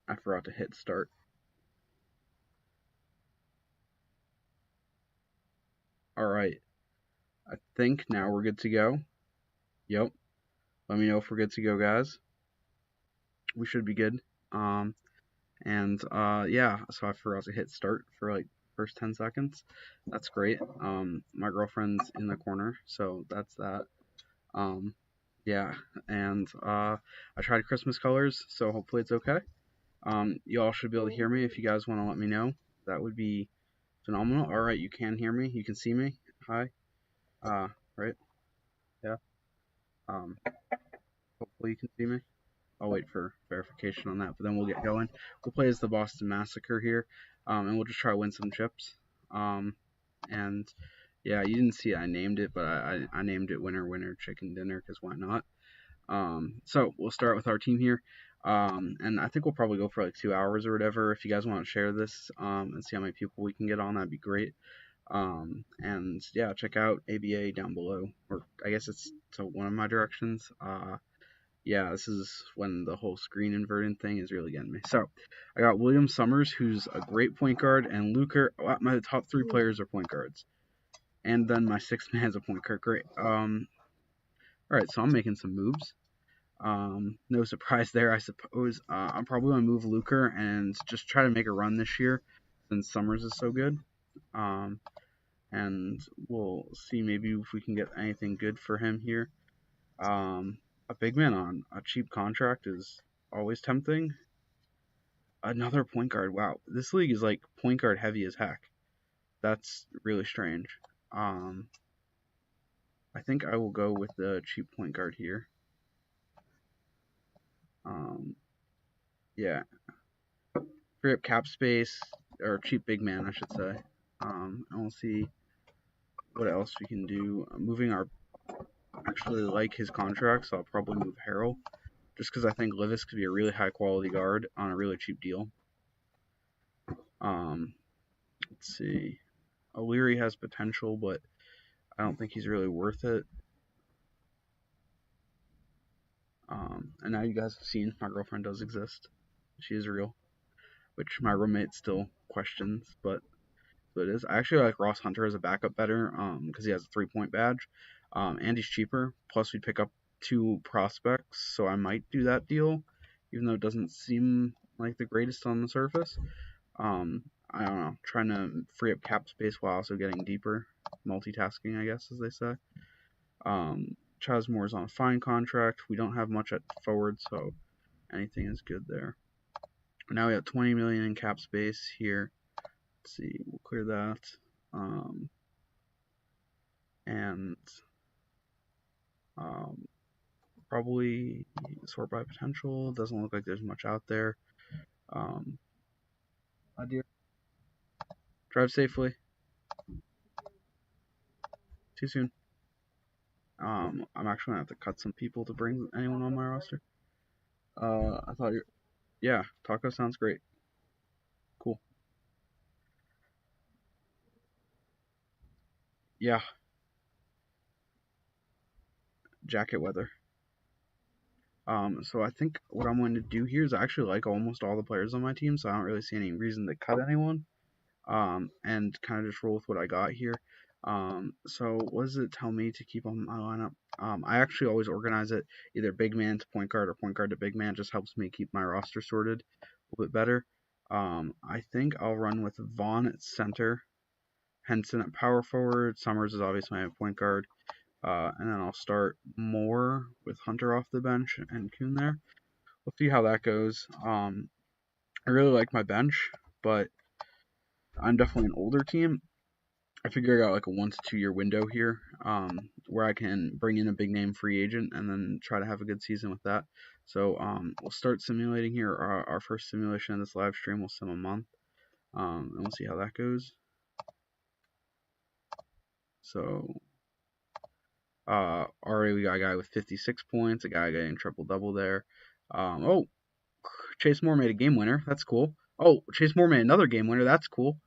I forgot to hit start. Alright, I think now we're good to go. Yep. Let me know if we're good to go, guys. We should be good. Um, yeah, so I forgot to hit start for like first 10 seconds. That's great. My girlfriend's in the corner, so that's that. Um, yeah, and I tried Christmas colors, so hopefully it's okay. You all should be able to hear me. If you guys want to let me know, that would be phenomenal. All right, you can hear me. You can see me. Hi. Uh, right. Yeah. Um, hopefully you can see me. I'll wait for verification on that, but then we'll get going. We'll play as the Boston Massacre here, and we'll just try to win some chips. Um, and yeah, you didn't see I named it, but I named it Winner Winner Chicken Dinner because why not? So we'll start with our team here. And I think we'll probably go for like 2 hours or whatever. If you guys want to share this and see how many people we can get on, that'd be great. And yeah, check out ABA down below, or I guess it's to one of my directions. Yeah, this is when the whole screen inverting thing is really getting me. So I got William Summers, who's a great point guard, and Luker. My top three players are point guards, and then my sixth man's a point guard. Great. All right, so I'm making some moves. No surprise there, I suppose. I'm probably gonna move Luker and just try to make a run this year, since Summers is so good. Um, and we'll see maybe if we can get anything good for him here. A big man on a cheap contract is always tempting. Another point guard. Wow, this league is like point guard heavy as heck. That's really strange. Um, I think I will go with the cheap point guard here. Um, yeah, free up cap space or cheap big man, I should say. And we'll see what else we can do. Moving our actually like his contract, so I'll probably move Harrell just because I think Livis could be a really high quality guard on a really cheap deal. Um, let's see. O'Leary has potential, but I don't think he's really worth it. And now you guys have seen my girlfriend does exist. She is real, which my roommate still questions, but it is. I actually like Ross Hunter as a backup better because he has a 3-point badge, and he's cheaper. Plus, we'd pick up 2 prospects, so I might do that deal, even though it doesn't seem like the greatest on the surface. I don't know, trying to free up cap space while also getting deeper, multitasking, I guess, as they say. Chasmore's on a fine contract. We don't have much at forward, so anything is good there. Now we have 20 million in cap space here. Let's see, we'll clear that. And probably sort by potential. Doesn't look like there's much out there. Dear. Drive safely. Too soon. I'm actually gonna have to cut some people to bring anyone on my roster. I thought you. Yeah, taco sounds great. Cool. Yeah, jacket weather. So I think what I'm going to do here is I actually like almost all the players on my team, so I don't really see any reason to cut anyone. And kind of just roll with what I got here. So what does it tell me to keep on my lineup? I actually always organize it either big man to point guard or point guard to big man. Just helps me keep my roster sorted a little bit better. I think I'll run with Vaughn at center, Henson at power forward. Summers is obviously my point guard. And then I'll start Moore with Hunter off the bench and Kuhn there. We'll see how that goes. I really like my bench, but I'm definitely an older team. I figure I got like a 1 to 2 year window here, where I can bring in a big name free agent and then try to have a good season with that. So we'll start simulating here. Our first simulation of this live stream will sim a month, and we'll see how that goes. So already we got a guy with 56 points, a guy getting triple double there. Oh, Chase Moore made a game winner. That's cool. Oh, Chase Moore made another game winner. That's cool.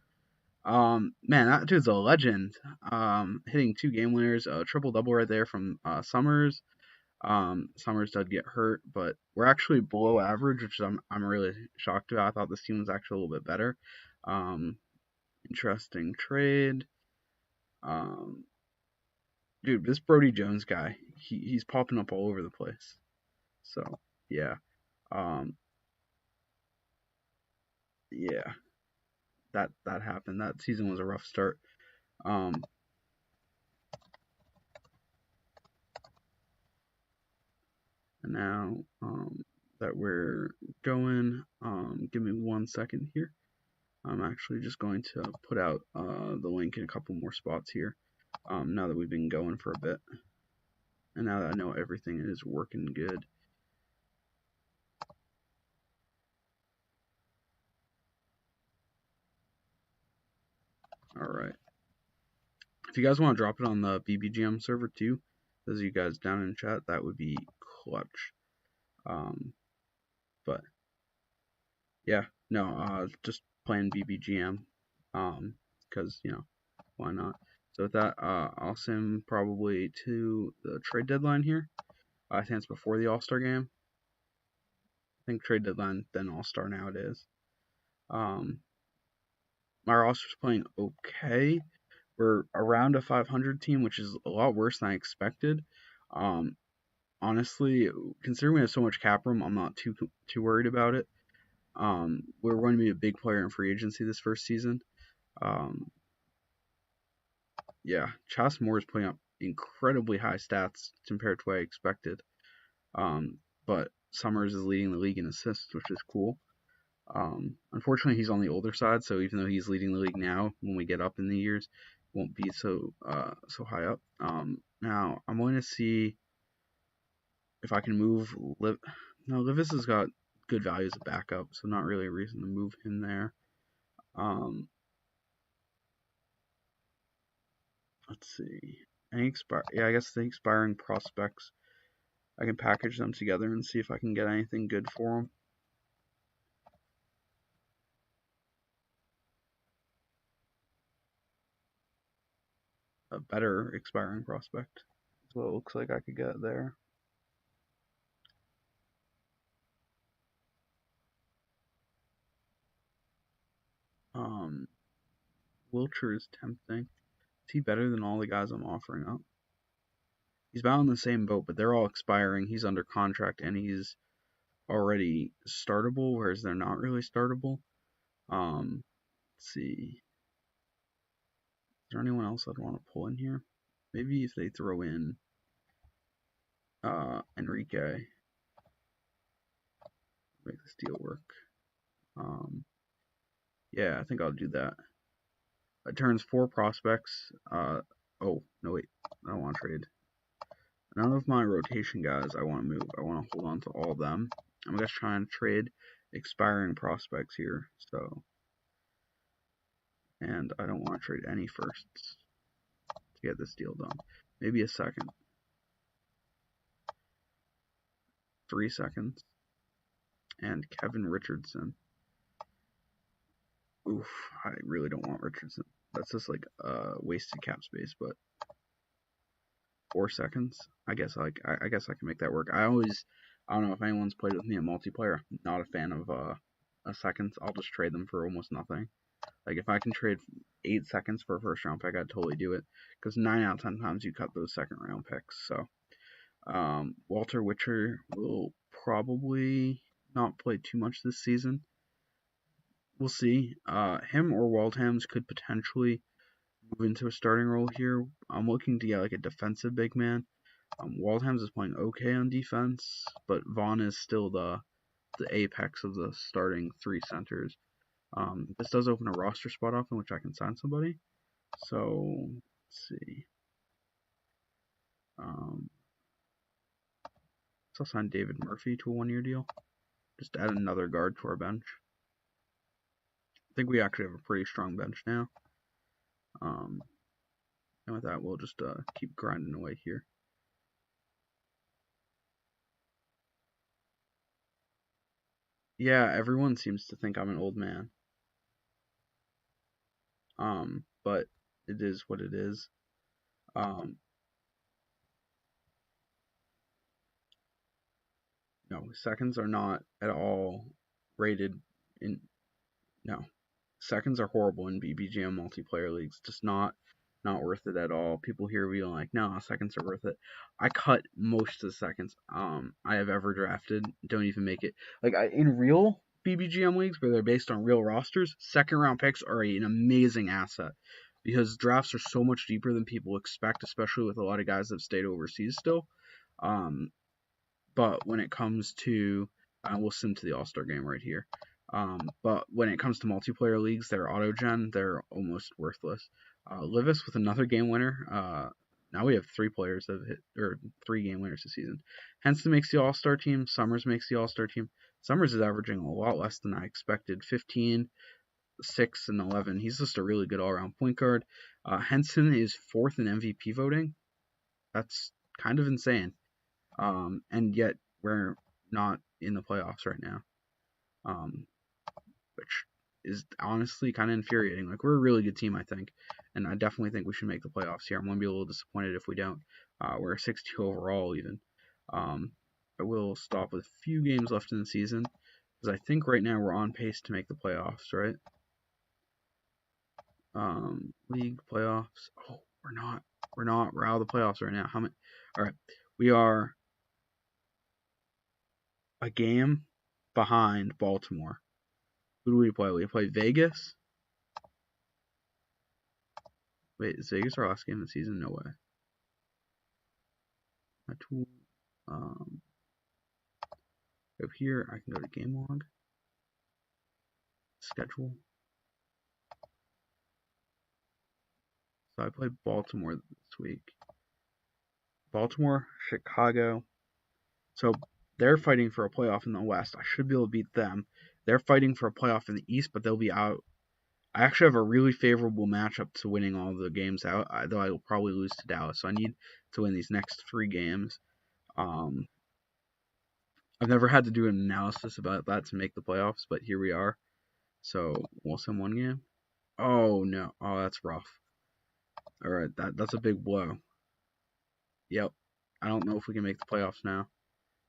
Man, that dude's a legend. Hitting 2 game winners, a triple double right there from Summers. Summers did get hurt, but we're actually below average, which I'm really shocked about. I thought this team was actually a little bit better. Um, Interesting trade. Um, Dude, this Brody Jones guy, he's popping up all over the place. So yeah, um, yeah, that happened. That season was a rough start. Um, and now that we're going, give me 1 second here. I'm actually just going to put out the link in a couple more spots here. Now that we've been going for a bit, and now that I know everything is working good. All right. If you guys want to drop it on the BBGM server too, those of you guys down in chat, that would be clutch. But yeah, no, just playing BBGM, because why not? So with that, I'll send probably to the trade deadline here. I think it's before the All-Star game. I think trade deadline then All-Star nowadays. My roster's playing okay. We're around a 500 team, which is a lot worse than I expected. Um, Honestly, considering we have so much cap room, I'm not too worried about it. We're going to be a big player in free agency this first season. Um, yeah, Chas Moore is putting up incredibly high stats compared to what I expected. But Summers is leading the league in assists, which is cool. Unfortunately, he's on the older side, so even though he's leading the league now, when we get up in the years, won't be so high up. Now I'm going to see if I can move Liv. No, Livis has got good value as a backup, so not really a reason to move him there. Um, let's see. Yeah, I guess the expiring prospects. I can package them together and see if I can get anything good for them. A better expiring prospect. That's what it looks like I could get there. Um, Wilcher is tempting. Is he better than all the guys I'm offering up? He's about in the same boat, but they're all expiring. He's under contract and he's already startable, whereas they're not really startable. Let's see. Is there anyone else I'd want to pull in here? Maybe if they throw in Enrique, make this deal work. Yeah, I think I'll do that. It turns 4 prospects. Oh, no, wait. I don't want to trade. None of my rotation guys I want to move. I want to hold on to all of them. I'm just trying to trade expiring prospects here. So, and I don't want to trade any firsts to get this deal done. Maybe a second. 3 seconds. And Kevin Richardson. Oof, I really don't want Richardson. That's just like wasted cap space, but 4 seconds. I guess I guess I can make that work. I don't know if anyone's played with me in multiplayer. I'm not a fan of seconds. I'll just trade them for almost nothing. Like if I can trade 8 seconds for a first round pick, I'd totally do it. Because 9 out of 10 times you cut those second round picks. So Walter Witcher will probably not play too much this season. We'll see. Him or Waldhams could potentially move into a starting role here. I'm looking to get like a defensive big man. Waldhams is playing okay on defense, but Vaughn is still the apex of the starting 3 centers. This does open a roster spot up in which I can sign somebody. So let's see. So I'll sign David Murphy to a 1-year deal. Just add another guard to our bench. I think we actually have a pretty strong bench now. And with that, we'll just keep grinding away here. Yeah, everyone seems to think I'm an old man. But it is what it is. Um, No, seconds are not at all rated in. No, seconds are horrible in BBGM multiplayer leagues. Just not worth it at all. People here being like, no, seconds are worth it. I cut most of the seconds I have ever drafted. Don't even make it. Like in real BBGM leagues where they're based on real rosters, second round picks are an amazing asset because drafts are so much deeper than people expect, especially with a lot of guys that have stayed overseas still. Um, but when it comes to, we'll sim to the All-Star game right here. But when it comes to multiplayer leagues, they're auto-gen, they're almost worthless. Livis with another game winner. Now we have 3 players that have hit, or 3 game winners this season. Henson makes the All-Star team. Summers makes the All-Star team. Summers is averaging a lot less than I expected. 15, 6, and 11. He's just a really good all-around point guard. Henson is 4th in MVP voting. That's kind of insane. And yet we're not in the playoffs right now, which is honestly kind of infuriating. Like, we're a really good team, I think, and I definitely think we should make the playoffs here. I'm going to be a little disappointed if we don't. We're a 6-2 overall even. I will stop with a few games left in the season, because I think right now we're on pace to make the playoffs, right? League playoffs. Oh, we're not. We're out of the playoffs right now. How many? All right. We are a game behind Baltimore. Who do we play? We play Vegas. Wait, is Vegas our last game of the season? No way. My tool. Up here, I can go to game log, schedule. So I played Baltimore this week. Baltimore, Chicago. So they're fighting for a playoff in the West. I should be able to beat them. They're fighting for a playoff in the East, but they'll be out. I actually have a really favorable matchup to winning all the games out, though I will probably lose to Dallas. So I need to win these next 3 games. I've never had to do an analysis about that to make the playoffs, but here we are. So we'll sim 1 game. Oh no! Oh, that's rough. All right, that's a big blow. Yep. I don't know if we can make the playoffs now.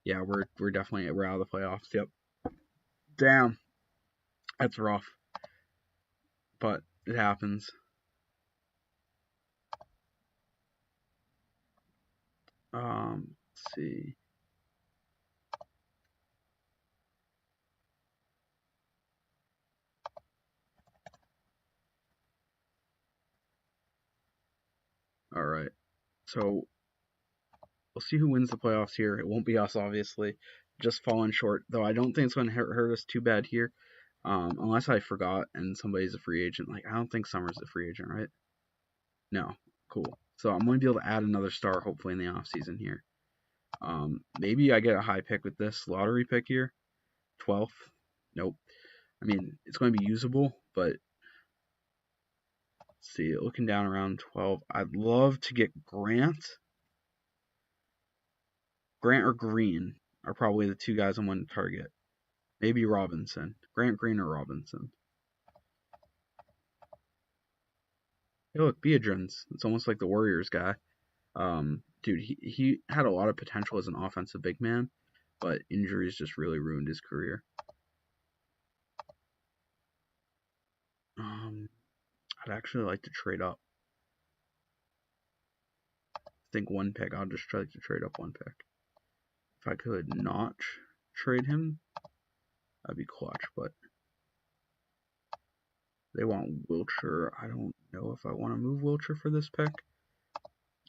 Yeah, we're definitely out of the playoffs. Yep. Damn. That's rough. But it happens. Let's see. All right. So we'll see who wins the playoffs here. It won't be us, obviously. Just falling short, though. I don't think it's going to hurt us too bad here, unless I forgot and somebody's a free agent. Like, I don't think Summer's a free agent, right? No. Cool. So I'm going to be able to add another star, hopefully, in the offseason here. Maybe I get a high pick with this lottery pick here. 12th. Nope. I mean, it's going to be usable, but let's see. Looking down around 12. I'd love to get Grant. Grant or Green are probably the 2 guys I'm going to target. Maybe Robinson. Grant, Green, or Robinson. Hey, look, Beadrins. It's almost like the Warriors guy. Dude, he had a lot of potential as an offensive big man, but injuries just really ruined his career. I'd actually like to trade up. I think 1 pick. I'll just try to trade up 1 pick. If I could not trade him, that'd be clutch, but they want Wiltshire. I don't know if I want to move Wiltshire for this pick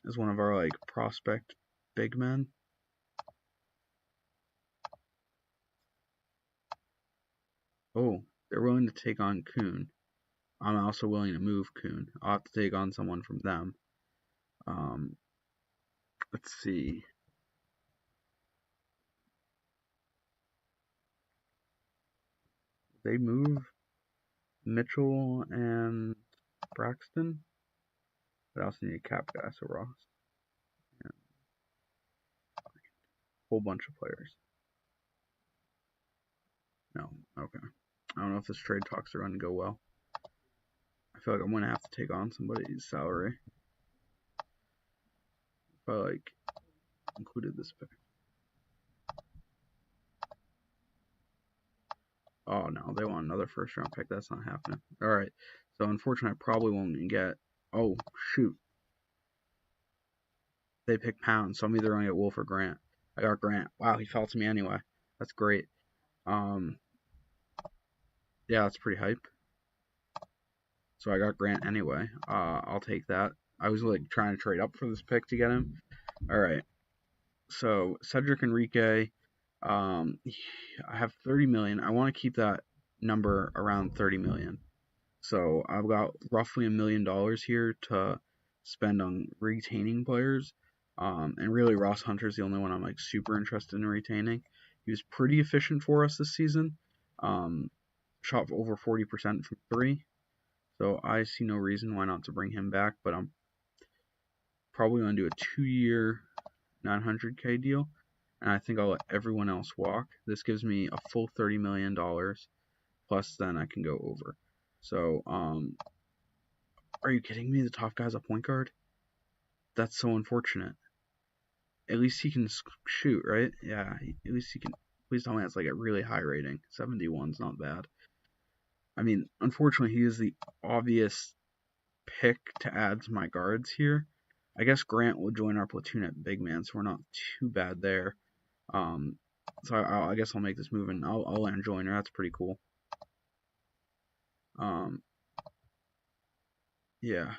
as one of our, like, prospect big men. Oh, they're willing to take on Kuhn. I'm also willing to move Kuhn. I'll have to take on someone from them. Let's see. They move Mitchell and Braxton. But I also need a cap guy, so Ross. Yeah. Whole bunch of players. No, okay. I don't know if this trade talks are going to go well. I feel like I'm going to have to take on somebody's salary. If I, like, included this pick. Oh no, they want another first round pick. That's not happening. All right. So unfortunately, I probably won't even get. Oh shoot, they picked Pound, so I'm either gonna get Wolf or Grant. I got Grant. Wow, he fell to me anyway. That's great. Um, yeah, that's pretty hype. So I got Grant anyway. I'll take that. I was like trying to trade up for this pick to get him. All right. So Cedric Enrique. I have 30 million. I want to keep that number around 30 million. So I've got roughly $1 million here to spend on retaining players. And really, Ross Hunter's the only one I'm like super interested in retaining. He was pretty efficient for us this season. Um, Shot over 40% from three. So I see no reason why not to bring him back. But I'm probably going to do a 2-year 900K deal. And I think I'll let everyone else walk. This gives me a full $30 million. Plus, then I can go over. So, are you kidding me? The top guy's a point guard? That's so unfortunate. At least he can shoot, right? Yeah, at least he can. Please tell me that's like a really high rating. 71's not bad. I mean, unfortunately, he is the obvious pick to add to my guards here. I guess Grant will join our platoon at big man, so we're not too bad there. So I guess I'll make this move and I'll land Joiner. That's pretty cool. Yeah.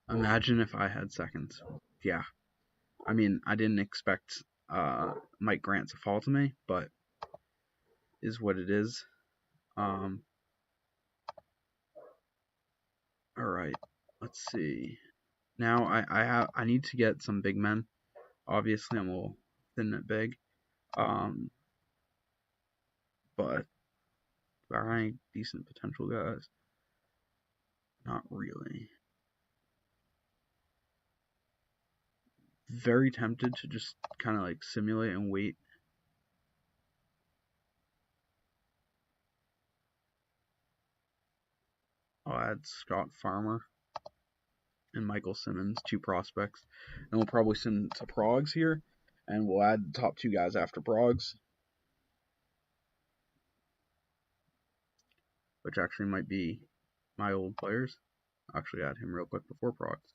Imagine if I had seconds. Yeah. I mean, I didn't expect Mike Grant to fall to me, but is what it is. All right. Let's see. Now I need to get some big men. Obviously, I'm a little thin at big. But are any decent potential guys? Not really. Very tempted to just kind of like simulate and wait. I'll add Scott Farmer and Michael Simmons, 2 prospects. And we'll probably send to Progs here. And we'll add the top 2 guys after Progs. Which actually might be my old players. I'll actually add him real quick before Progs.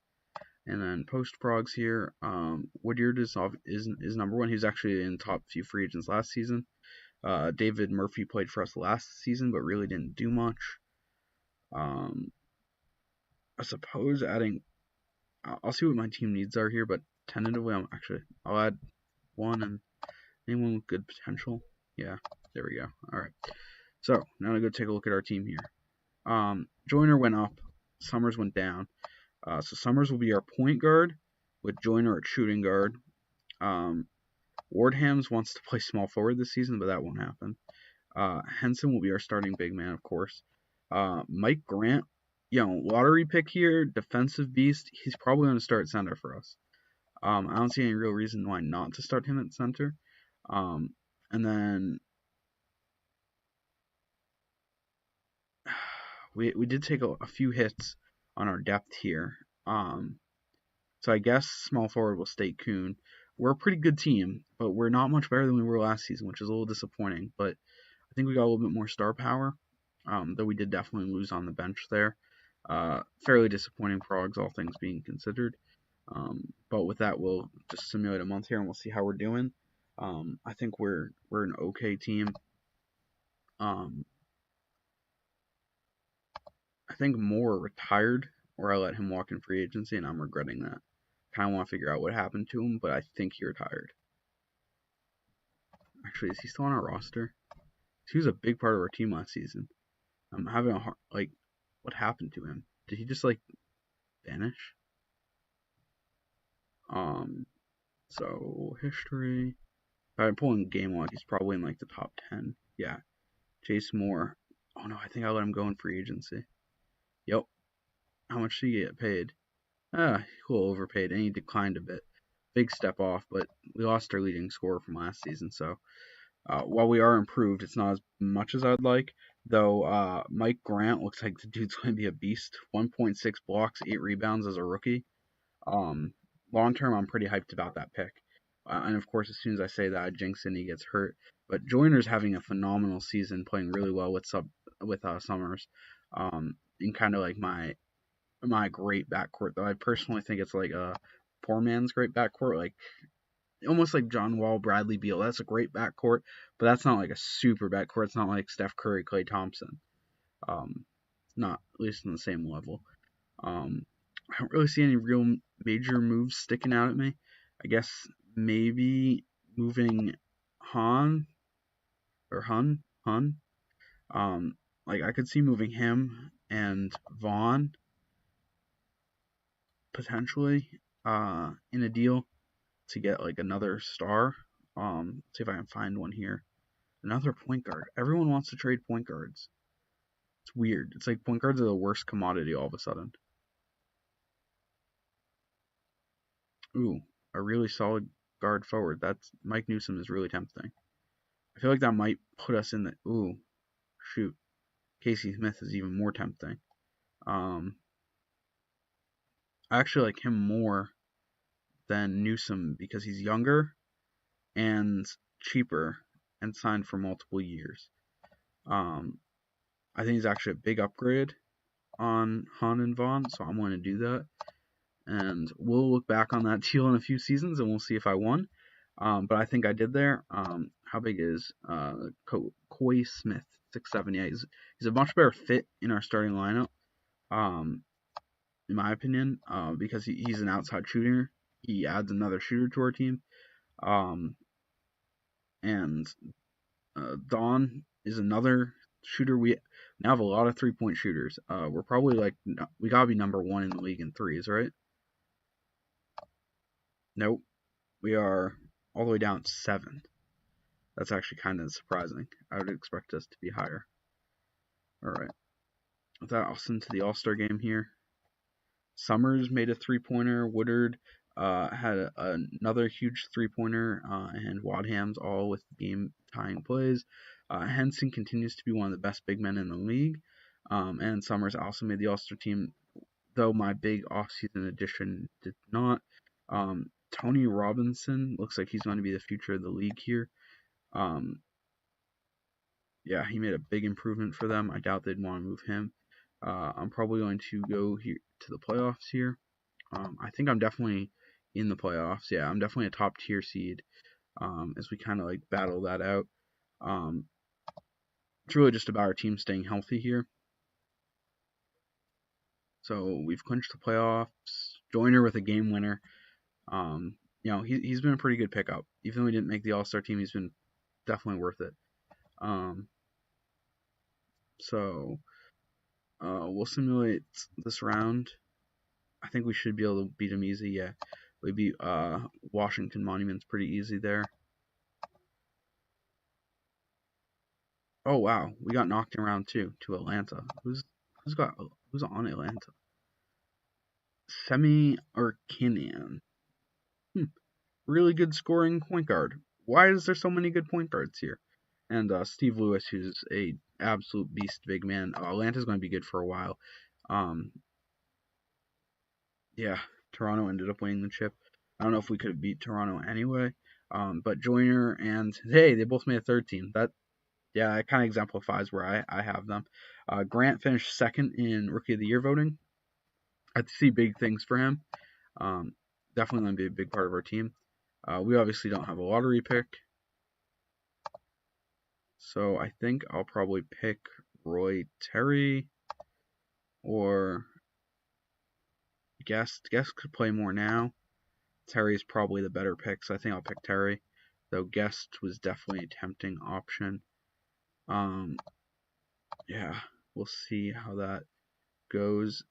And then post Progs here, Woodyard is number 1. He was actually in top few free agents last season. David Murphy played for us last season, but really didn't do much. I suppose adding, I'll see what my team needs are here, but tentatively, I'll add one and anyone with good potential. Yeah, there we go. All right. So now I'm gonna go take a look at our team here. Joyner went up, Summers went down. So Summers will be our point guard, with Joyner at shooting guard. Wardhams wants to play small forward this season, but that won't happen. Henson will be our starting big man, of course. Mike Grant, lottery pick here, defensive beast. He's probably going to start center for us. I don't see any real reason why not to start him at center. And then we did take a few hits on our depth here. So I guess small forward will stay Kuhn. We're a pretty good team, but we're not much better than we were last season, which is a little disappointing. But I think we got a little bit more star power, though we did definitely lose on the bench there. Fairly disappointing Progs, all things being considered. But with that, we'll just simulate a month here and we'll see how we're doing. I think we're an okay team. I think Moore retired, or I let him walk in free agency, and I'm regretting that. Kind of want to figure out what happened to him, but I think he retired. Actually, is he still on our roster? He was a big part of our team last season. I'm having a hard, what happened to him? Did he just vanish? So history. If I'm pulling game log, he's probably in the top 10. Yeah. Chase Moore. Oh no, I think I let him go in free agency. Yep. How much did he get paid? He a little overpaid, and he declined a bit. Big step off, but we lost our leading scorer from last season, so while we are improved, it's not as much as I'd like. Though Mike Grant looks like the dude's going to be a beast. 1.6 blocks, 8 rebounds as a rookie. Long term, I'm pretty hyped about that pick. And of course, as soon as I say that, I jinx and he gets hurt. But Joyner's having a phenomenal season, playing really well with Summers, in kind of like my great backcourt. Though I personally think it's like a poor man's great backcourt, like almost like John Wall, Bradley Beal. That's a great backcourt, but that's not like a super backcourt. It's not like Steph Curry, Klay Thompson. Not at least on the same level. I don't really see any real major moves sticking out at me. I guess maybe moving Han or Hun. Like I could see moving him and Vaughn potentially in a deal to get like another star. See if I can find one here. Another point guard. Everyone wants to trade point guards. It's weird. It's like point guards are the worst commodity all of a sudden. Ooh, a really solid guard forward. That's Mike Newsom is really tempting. I feel like that might put us in the shoot. Casey Smith is even more tempting. I actually like him more than Newsom because he's younger and cheaper and signed for multiple years. I think he's actually a big upgrade on Han and Vaughn, so I'm going to do that. And we'll look back on that deal in a few seasons and we'll see if I won. But I think I did there. How big is Coy Smith? 6'7". Yeah, he's a much better fit in our starting lineup, in my opinion, because he's an outside shooter. He adds another shooter to our team. And Don is another shooter. We now have a lot of 3-point shooters. We're probably we gotta be number 1 in the league in threes, right? Nope. We are all the way down at 7. That's actually kind of surprising. I would expect us to be higher. All right. With that, I'll send to the All-Star game here. Summers made a 3-pointer. Woodard had another huge 3-pointer, and Wadham's all with game-tying plays. Henson continues to be one of the best big men in the league, and Summers also made the All-Star team, though my big off-season addition did not. Tony Robinson looks like he's going to be the future of the league here. Yeah, he made a big improvement for them. I doubt they'd want to move him. I'm probably going to go here to the playoffs here. I think I'm definitely in the playoffs. Yeah, I'm definitely a top tier seed. As we kind of like battle that out. It's really just about our team staying healthy here. So we've clinched the playoffs. Joyner with a game winner. He's been a pretty good pickup. Even though he didn't make the All-Star team, he's been definitely worth it. So we'll simulate this round. I think we should be able to beat him easy. Yeah, we beat Washington Monuments pretty easy there. Oh wow, we got knocked in round 2 to Atlanta. Who's on Atlanta? Semi Arkinian. Really good scoring point guard. Why is there so many good point guards here? And Steve Lewis, who's a absolute beast big man. Atlanta's going to be good for a while. Yeah, Toronto ended up winning the chip. I don't know if we could have beat Toronto anyway. But Joyner and hey, they both made a third team. It kind of exemplifies where I have them. Grant finished second in Rookie of the Year voting. I see big things for him. Definitely going to be a big part of our team. We obviously don't have a lottery pick. So I think I'll probably pick Roy Terry or Guest. Guest could play more now. Terry's probably the better pick, so I think I'll pick Terry. Though Guest was definitely a tempting option. Yeah, we'll see how that goes.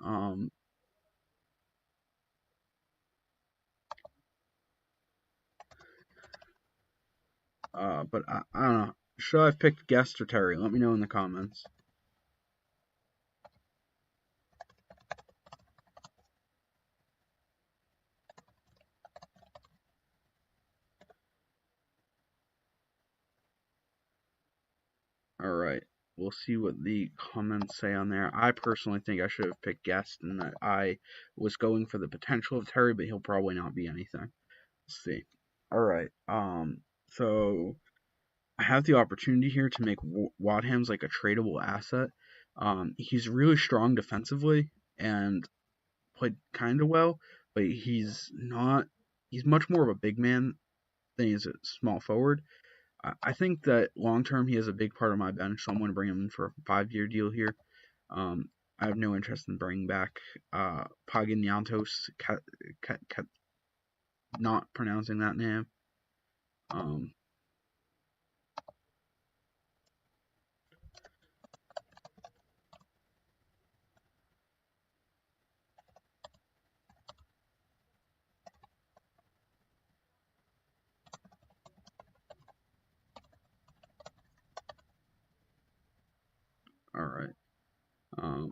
But I don't know. Should I have picked Guest or Terry? Let me know in the comments. Alright, we'll see what the comments say on there. I personally think I should have picked Guest and that I was going for the potential of Terry, but he'll probably not be anything. Let's see. All right. So I have the opportunity here to make Wadham's like a tradable asset. He's really strong defensively and played kind of well, but he's not. He's much more of a big man than he's a small forward. I think that long term he is a big part of my bench, so I'm going to bring him in for a 5-year deal here. I have no interest in bringing back Paginiantos. Not pronouncing that name. Um, all right. Um,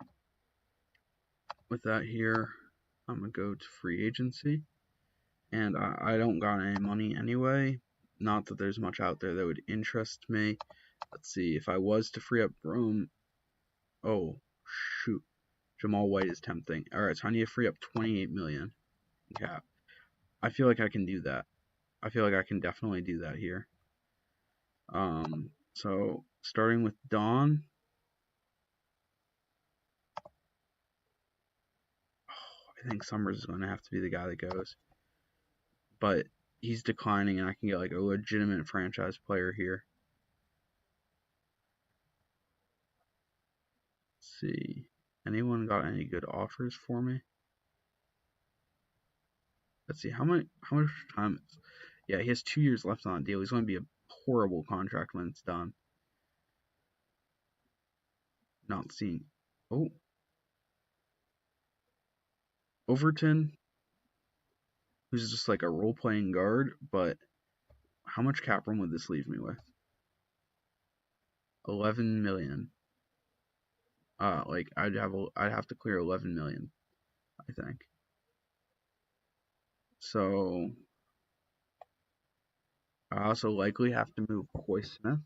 with that here, I'm gonna go to free agency, and I don't got any money anyway. Not that there's much out there that would interest me. Let's see if I was to free up room. Oh shoot, Jamal White is tempting. All right, so I need to free up 28 million. Yeah, I feel like I can do that. I feel like I can definitely do that here. So starting with Don. I think Summers is going to have to be the guy that goes. But he's declining, and I can get like a legitimate franchise player here. Let's see. Anyone got any good offers for me? Let's see. How much time? Yeah, he has 2 years left on the deal. He's going to be a horrible contract when it's done. Not seeing. Oh, Overton, who's just like a role playing guard, but how much cap room would this leave me with? 11 million. Like I'd have to clear 11 million, I think. So I also likely have to move Coy Smith.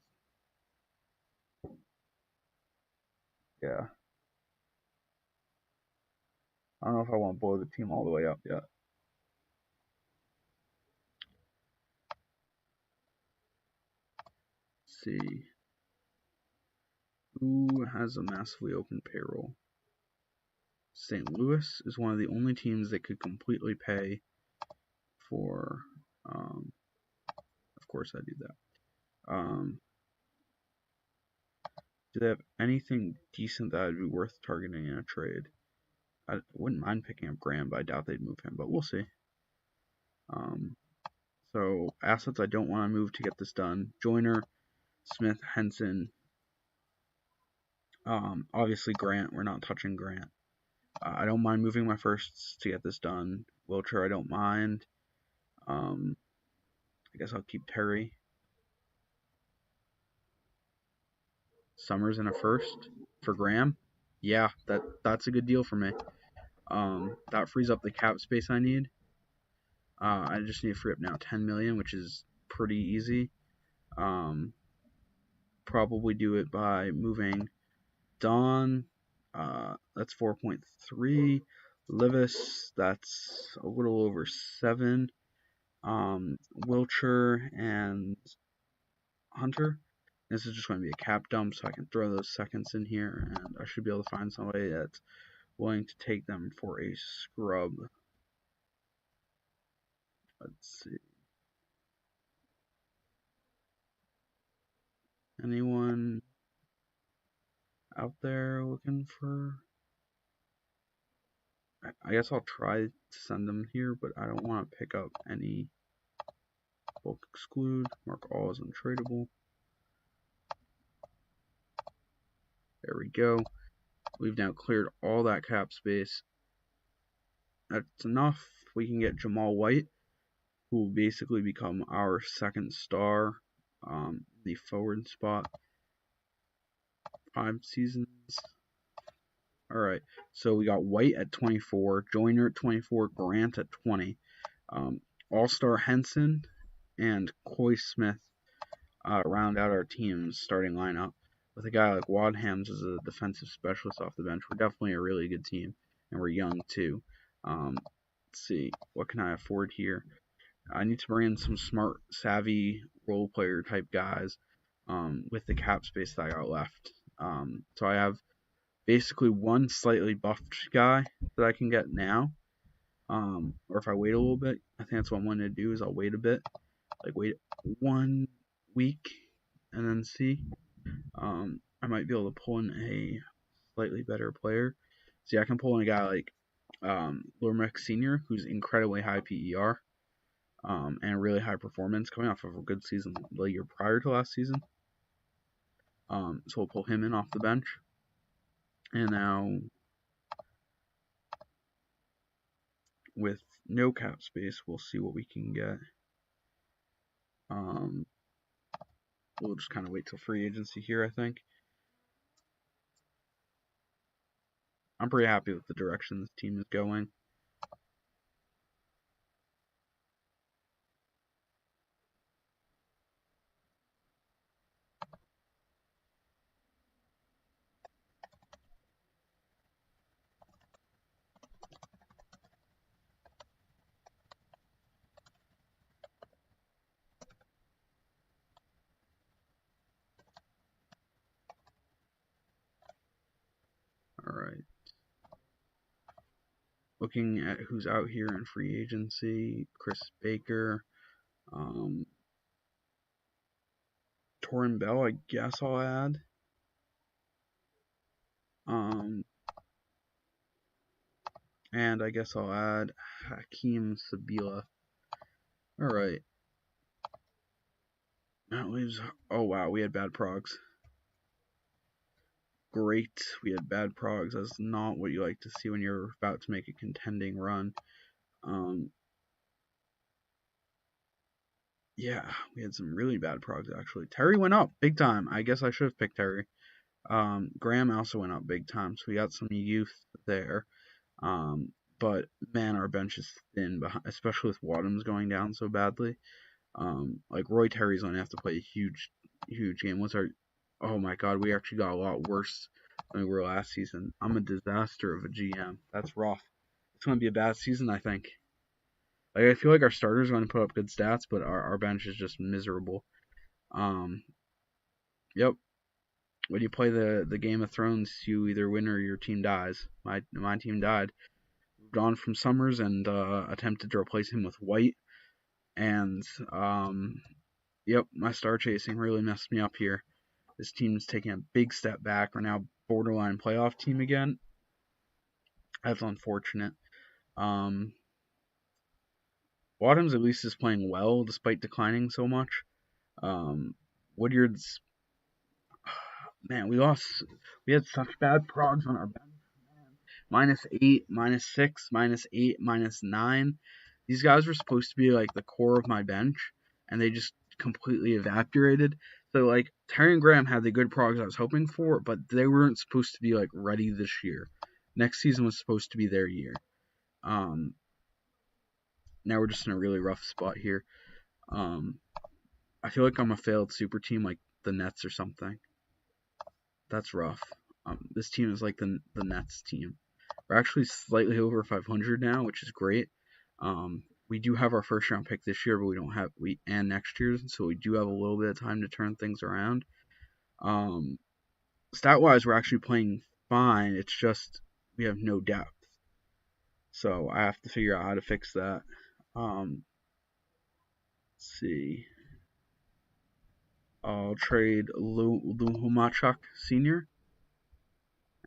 Yeah. I don't know if I want to blow the team all the way up yet. Let's see. Who has a massively open payroll? St. Louis is one of the only teams that could completely pay for. Of course, I do that. Do they have anything decent that would be worth targeting in a trade? I wouldn't mind picking up Graham, but I doubt they'd move him. But we'll see. So assets I don't want to move to get this done: Joyner, Smith, Henson. Obviously Grant. We're not touching Grant. I don't mind moving my firsts to get this done. Wilcher, I don't mind. I guess I'll keep Terry. Summers in a first for Graham. Yeah, that's a good deal for me. That frees up the cap space I need. I just need to free up now 10 million, which is pretty easy. Probably do it by moving Don. That's 4.3. Livis, that's a little over 7. Wilcher and Hunter. This is just going to be a cap dump, so I can throw those seconds in here, and I should be able to find somebody that's willing to take them for a scrub. Let's see. Anyone out there looking for... I guess I'll try to send them here, but I don't want to pick up any bulk exclude. Mark all as untradeable. There we go. We've now cleared all that cap space. That's enough. We can get Jamal White, who will basically become our second star, the forward spot. 5 seasons. Alright, so we got White at 24, Joyner at 24, Grant at 20. All-Star Henson and Coy Smith round out our team's starting lineup. With a guy like Wadhams as a defensive specialist off the bench, we're definitely a really good team, and we're young too. Let's see, what can I afford here? I need to bring in some smart, savvy role player type guys with the cap space that I got left. So I have basically one slightly buffed guy that I can get now. Or if I wait a little bit, I think that's what I'm going to do is I'll wait a bit, like wait 1 week and then see. I might be able to pull in a slightly better player. See, I can pull in a guy like Lormec Senior, who's incredibly high PER, and really high performance, coming off of a good season the year prior to last season. So we'll pull him in off the bench, and now with no cap space, we'll see what we can get. We'll just kind of wait till free agency here, I think. I'm pretty happy with the direction this team is going. All right. Looking at who's out here in free agency, Chris Baker, Torrin Bell, I guess I'll add. And I guess I'll add Hakeem Sabila. All right. That leaves. Oh wow, we had bad progs. Great, we had bad progs. That's not what you like to see when you're about to make a contending run. Yeah, we had some really bad progs actually. Terry went up big time. I guess I should have picked Terry. Graham also went up big time, so we got some youth there. But man, our bench is thin, especially with Wadhams going down so badly. Like Roy Terry's gonna have to play a huge game. Oh my god, we actually got a lot worse than we were last season. I'm a disaster of a GM. That's rough. It's gonna be a bad season, I think. Like I feel like our starters are gonna put up good stats, but our bench is just miserable. Yep. When you play the Game of Thrones, you either win or your team dies. My team died. Moved on from Summers and attempted to replace him with White. And yep, my star chasing really messed me up here. This team's taking a big step back. We're now borderline playoff team again. That's unfortunate. Wadhams at least is playing well despite declining so much. Woodyard's, man, we had such bad progs on our bench. -8, -6, -8, -9. These guys were supposed to be like the core of my bench, and they just completely evaporated. So like Terry and Graham had the good progs I was hoping for, but they weren't supposed to be like ready this year. Next season was supposed to be their year. Now we're just in a really rough spot here. I feel like I'm a failed super team like the Nets or something. That's rough. This team is like the Nets team. We're actually slightly over 500 now, which is great. We do have our first round pick this year, but we don't have and next year's, so we do have a little bit of time to turn things around. Stat wise, we're actually playing fine. It's just we have no depth, so I have to figure out how to fix that. Let's see. I'll trade Luhumachuk Senior.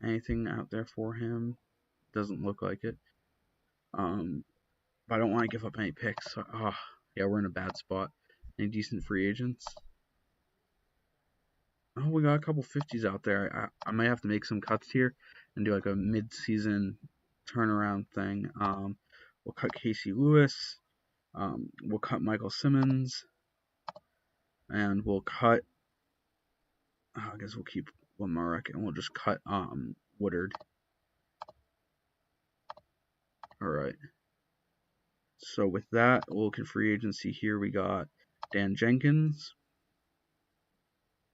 Anything out there for him? Doesn't look like it. But I don't want to give up any picks. So, yeah, we're in a bad spot. Any decent free agents? Oh, we got a couple 50s out there. I might have to make some cuts here and do like a mid-season turnaround thing. We'll cut Casey Lewis. We'll cut Michael Simmons. And we'll cut... I guess we'll keep Lamarck and we'll just cut Woodard. Alright. So with that, we'll look at free agency here. We got Dan Jenkins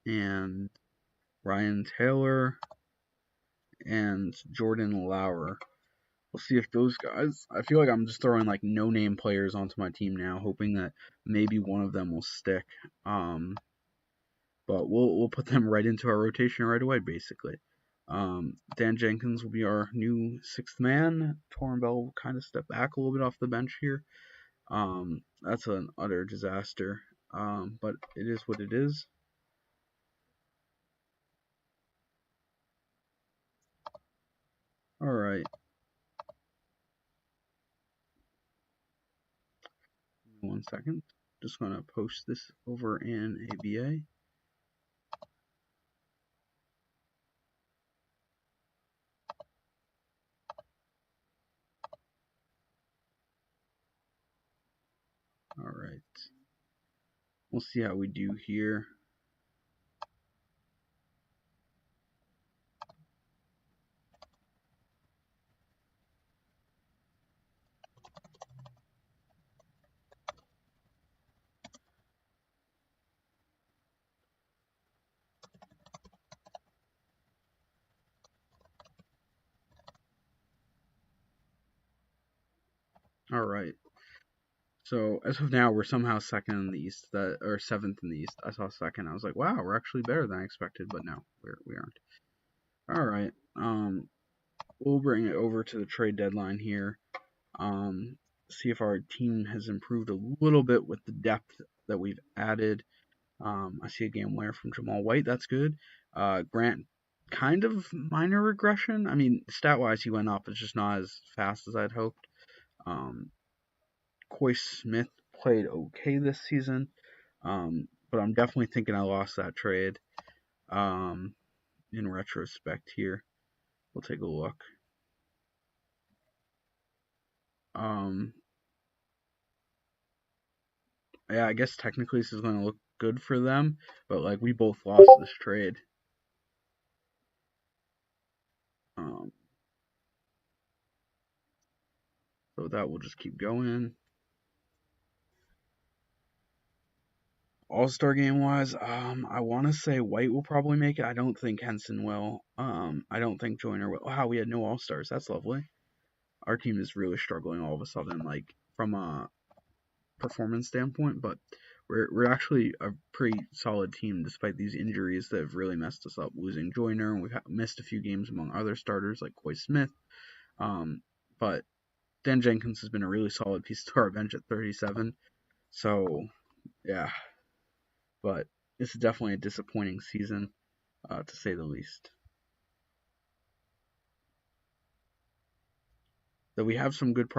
and Ryan Taylor and Jordan Lauer. We'll see if those guys. I feel like I'm just throwing like no-name players onto my team now, hoping that maybe one of them will stick. Um, but we'll put them right into our rotation right away, basically. Dan Jenkins will be our new sixth man. Torrin Bell will kind of step back a little bit off the bench here. That's an utter disaster. But it is what it is. All right. 1 second. Just gonna post this over in ABA. All right. We'll see how we do here. All right. So as of now, we're somehow second in the East, or seventh in the East. I saw second. I was like, wow, we're actually better than I expected, but no, we aren't. All right. We'll bring it over to the trade deadline here. See if our team has improved a little bit with the depth that we've added. I see a game winner from Jamal White. That's good. Grant, kind of minor regression. I mean, stat wise, he went up. It's just not as fast as I'd hoped. Um, Coy Smith played okay this season, but I'm definitely thinking I lost that trade. Um, in retrospect, here we'll take a look. Um, yeah, I guess technically this is going to look good for them, but like we both lost this trade. Um, so that will just keep going. All-Star game wise, I want to say White will probably make it. I don't think Henson will. I don't think Joyner will. Wow, we had no All-Stars. That's lovely. Our team is really struggling all of a sudden, like from a performance standpoint, but we're actually a pretty solid team despite these injuries that have really messed us up. Losing Joyner, and we've missed a few games among other starters like Coy Smith. But Dan Jenkins has been a really solid piece to our bench at 37. So yeah, but this is definitely a disappointing season, to say the least. Though we have some good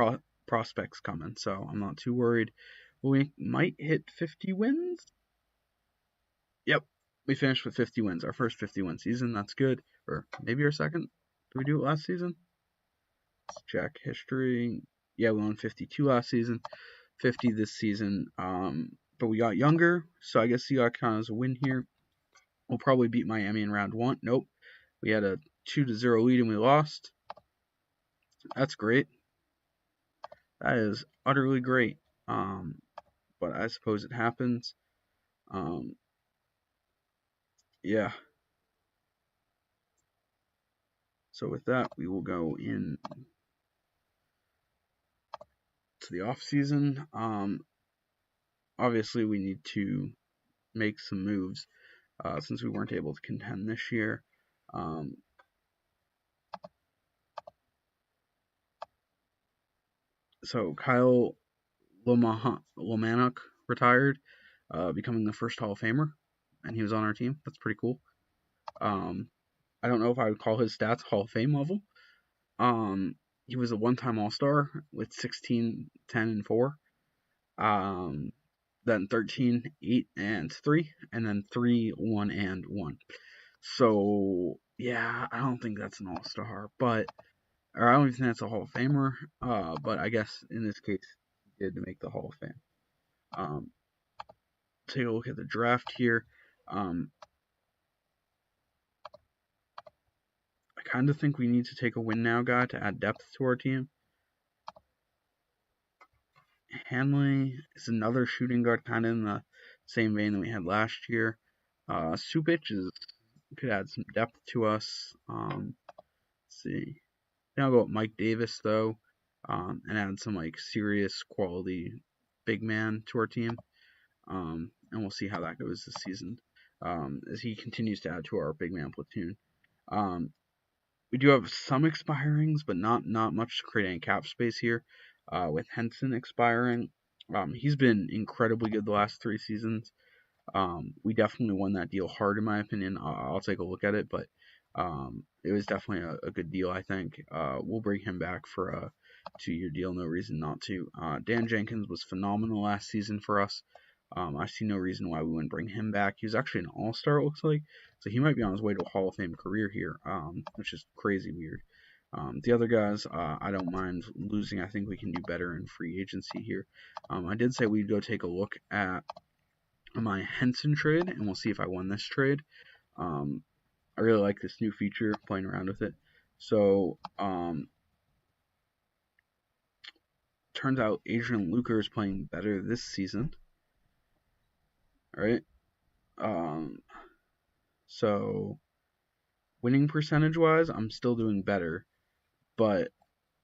prospects coming, so I'm not too worried. We might hit 50 wins. Yep, we finished with 50 wins. Our first 50-win season. That's good. Or maybe our second. Did we do it last season? Let's check history. Yeah, we won 52 last season, 50 this season. But we got younger, so I guess you got kind of as a win here. We'll probably beat Miami in round one. Nope. We had a 2-0 lead and we lost. That's great. That is utterly great. But I suppose it happens. Um, yeah. So with that, we will go in to the off season. Obviously, we need to make some moves since we weren't able to contend this year. So Kyle Lomanuk retired, becoming the first Hall of Famer, and he was on our team. That's pretty cool. I don't know if I would call his stats Hall of Fame level. He was a one-time All-Star with 16, 10, and 4. Then 13, 8, and 3, and then 3, 1, and 1. So yeah, I don't think that's an All-Star, or I don't even think that's a Hall of Famer. But I guess in this case, he did make the Hall of Fame. Take a look at the draft here. I kind of think we need to take a win now guy to add depth to our team. Hanley is another shooting guard, kind of in the same vein that we had last year. Supic could add some depth to us. Let's see. think I'll go with Mike Davis though, and add some like serious quality big man to our team. And we'll see how that goes this season, as he continues to add to our big man platoon. Um, we do have some expirings, but not much to create any cap space here. With Henson expiring, he's been incredibly good the last 3 seasons. We definitely won that deal hard, in my opinion. I'll take a look at it, but it was definitely a good deal, I think. We'll bring him back for a 2-year deal. No reason not to. Dan Jenkins was phenomenal last season for us. I see no reason why we wouldn't bring him back. He was actually an all-star, it looks like. So he might be on his way to a Hall of Fame career here, which is crazy weird. The other guys, I don't mind losing. I think we can do better in free agency here. I did say we'd go take a look at my Henson trade, and we'll see if I won this trade. I really like this new feature, playing around with it. So, turns out Adrian Luker is playing better this season. All right. So winning percentage wise, I'm still doing better, but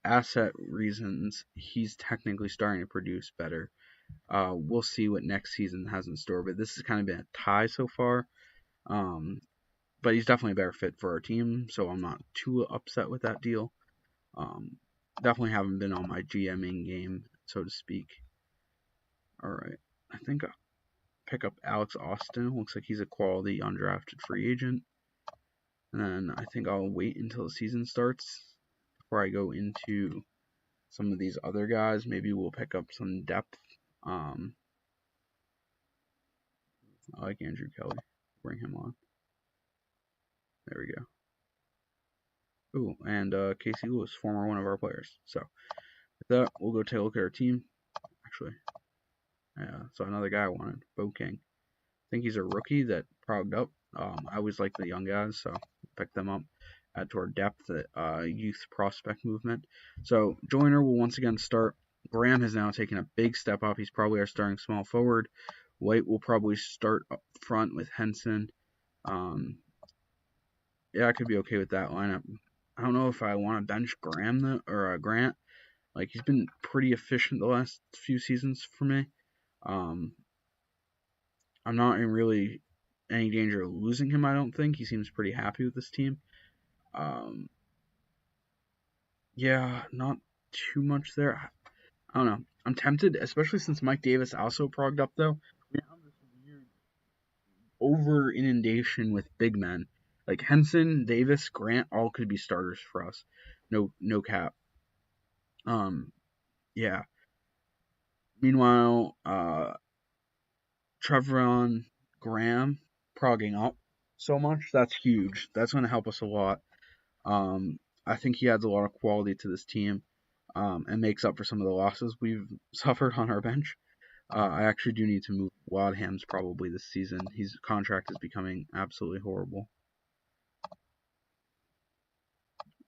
asset reasons, he's technically starting to produce better. We'll see what next season has in store, but this has kind of been a tie so far. But he's definitely a better fit for our team, so I'm not too upset with that deal. Definitely haven't been on my GMing game, so to speak. All right, I think I'll pick up Alex Austin. Looks like he's a quality undrafted free agent. And then I think I'll wait until the season starts before I go into some of these other guys. Maybe we'll pick up some depth. I like Andrew Kelly. Bring him on. There we go. Ooh, and Casey Lewis, former one of our players. So with that, we'll go take a look at our team. Actually, yeah, so another guy I wanted, Bo King. I think he's a rookie that progged up. I always like the young guys, so pick them up. Add to our depth at youth prospect movement. So Joyner will once again start. Graham has now taken a big step up. He's probably our starting small forward. White will probably start up front with Henson. Yeah, I could be okay with that lineup. I don't know if I want to bench Graham though, or Grant. Like, he's been pretty efficient the last few seasons for me. I'm not in really any danger of losing him, I don't think. He seems pretty happy with this team. Yeah, not too much there. I don't know. I'm tempted, especially since Mike Davis also progged up, though. We have this weird over inundation with big men. Like Henson, Davis, Grant, all could be starters for us. No cap. Yeah. Meanwhile, Trevon Graham progging up so much, that's huge. That's going to help us a lot. I think he adds a lot of quality to this team, and makes up for some of the losses we've suffered on our bench. I actually do need to move Wadhams probably this season. His contract is becoming absolutely horrible.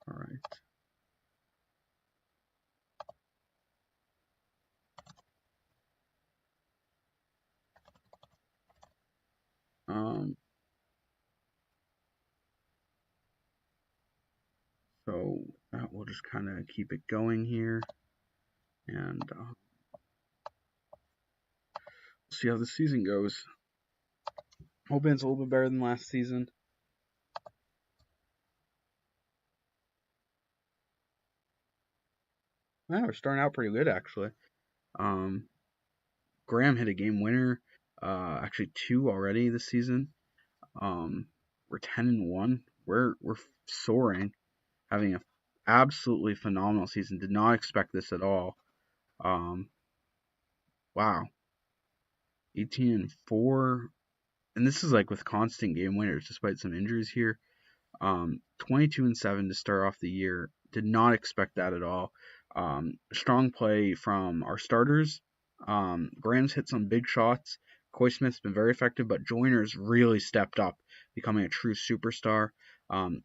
All right. So we'll just kind of keep it going here, and see how the season goes. Hoping it's a little bit better than last season. Yeah, we're starting out pretty good actually. Graham hit a game winner, actually 2 already this season. We're 10-1. We're soaring, having an absolutely phenomenal season. Did not expect this at all. Wow, 18-4, and this is like with constant game winners, despite some injuries here. 22-7 to start off the year. Did not expect that at all. Strong play from our starters. Graham's hit some big shots. Coy Smith's been very effective, but Joyner's really stepped up, becoming a true superstar.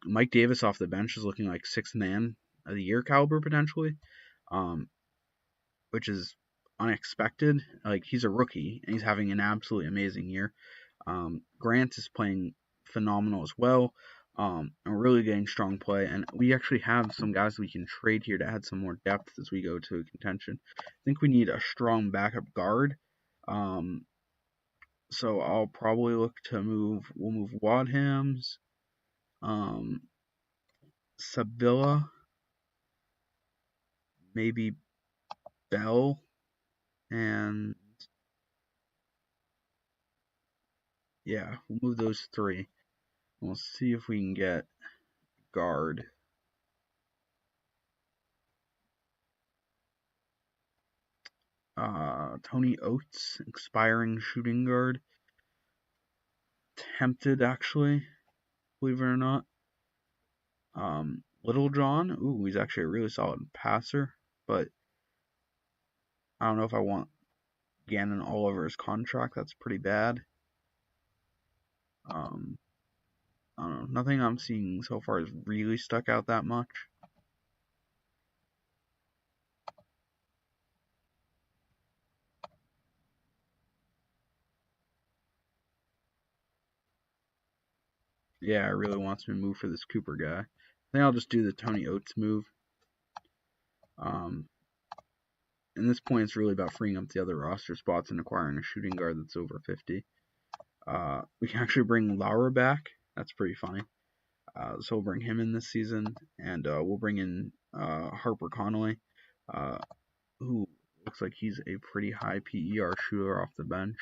Mike Davis off the bench is looking like 6th man of the year caliber potentially, which is unexpected. Like, he's a rookie and he's having an absolutely amazing year. Grant is playing phenomenal as well. And we're really getting strong play. And we actually have some guys we can trade here to add some more depth as we go to contention. I think we need a strong backup guard. So I'll probably look to we'll move Wadhams, Sabilla, maybe Bell, and yeah, we'll move those three. We'll see if we can get guard. Tony Oates, expiring shooting guard. Tempted, actually, believe it or not. Little John, ooh, he's actually a really solid passer, but I don't know if I want Gannon all over his contract. That's pretty bad. Um, I don't know. Nothing I'm seeing so far has really stuck out that much. Yeah, it really wants me to move for this Cooper guy. I think I'll just do the Tony Oates move. And this point, it's really about freeing up the other roster spots and acquiring a shooting guard that's over 50. We can actually bring Laura back. That's pretty funny. So we'll bring him in this season, and we'll bring in Harper Connolly, who looks like he's a pretty high PER shooter off the bench.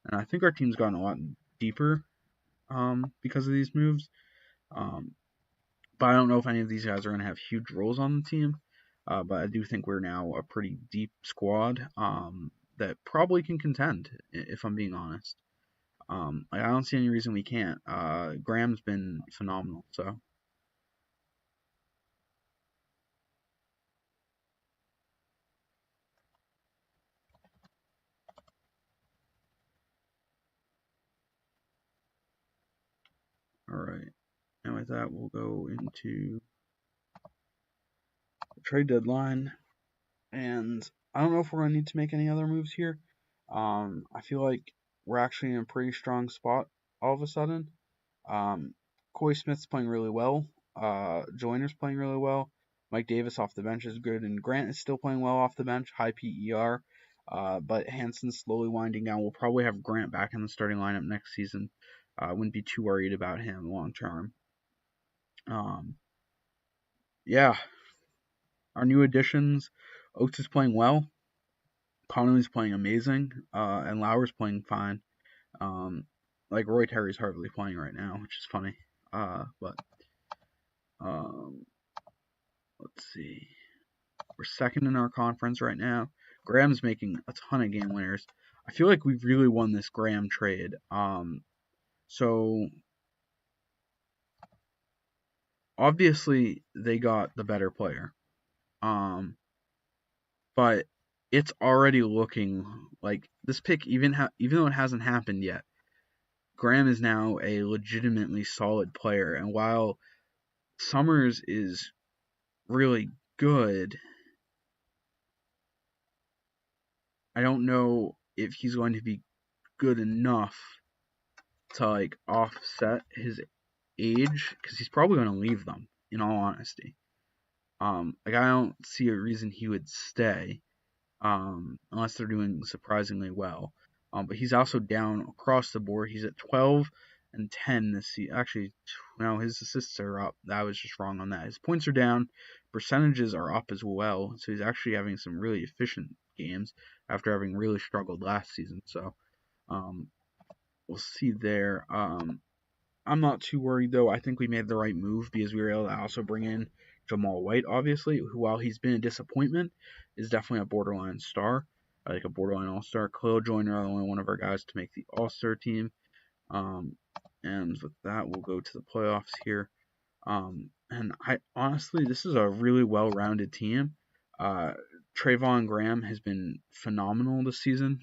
And I think our team's gotten a lot deeper because of these moves. But I don't know if any of these guys are going to have huge roles on the team. But I do think we're now a pretty deep squad that probably can contend, if I'm being honest. I don't see any reason we can't. Graham's been phenomenal, so. All right. And with that, we'll go into the trade deadline. And I don't know if we're going to need to make any other moves here. I feel like we're actually in a pretty strong spot all of a sudden. Corey Smith's playing really well. Joyner's playing really well. Mike Davis off the bench is good, and Grant is still playing well off the bench, high PER. But Hanson's slowly winding down. We'll probably have Grant back in the starting lineup next season. Wouldn't be too worried about him long term. Yeah, our new additions. Oates is playing well. Connolly's playing amazing, and Lauer's playing fine. Like Roy Terry's hardly playing right now, which is funny. But let's see. We're second in our conference right now. Graham's making a ton of game winners. I feel like we've really won this Graham trade. So obviously they got the better player. But it's already looking like this pick, even though it hasn't happened yet, Graham is now a legitimately solid player. And while Summers is really good, I don't know if he's going to be good enough to like offset his age, because he's probably going to leave them, in all honesty. Like I don't see a reason he would stay, unless they're doing surprisingly well. But he's also down across the board. He's at 12 and 10 this season. Actually, no, his assists are up. I was just wrong on that. His points are down. Percentages are up as well. So he's actually having some really efficient games after having really struggled last season. So we'll see there. I'm not too worried though. I think we made the right move because we were able to also bring in Jamal White, obviously, who, while he's been a disappointment, is definitely a borderline star, like a borderline all-star. Khalil Joyner, only one of our guys to make the all-star team. And with that, we'll go to the playoffs here. And I honestly, this is a really well-rounded team. Trayvon Graham has been phenomenal this season,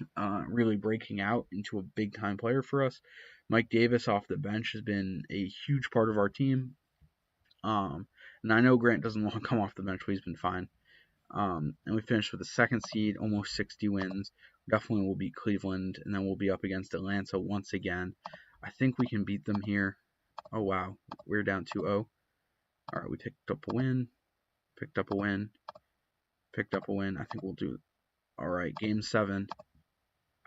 really breaking out into a big-time player for us. Mike Davis off the bench has been a huge part of our team. And I know Grant doesn't want to come off the bench, but he's been fine. And we finished with a second seed, almost 60 wins. Definitely will beat Cleveland, and then we'll be up against Atlanta once again. I think we can beat them here. Oh, wow. We're down 2-0. All right, we picked up a win. Picked up a win. Picked up a win. I think we'll do it. All right, game 7.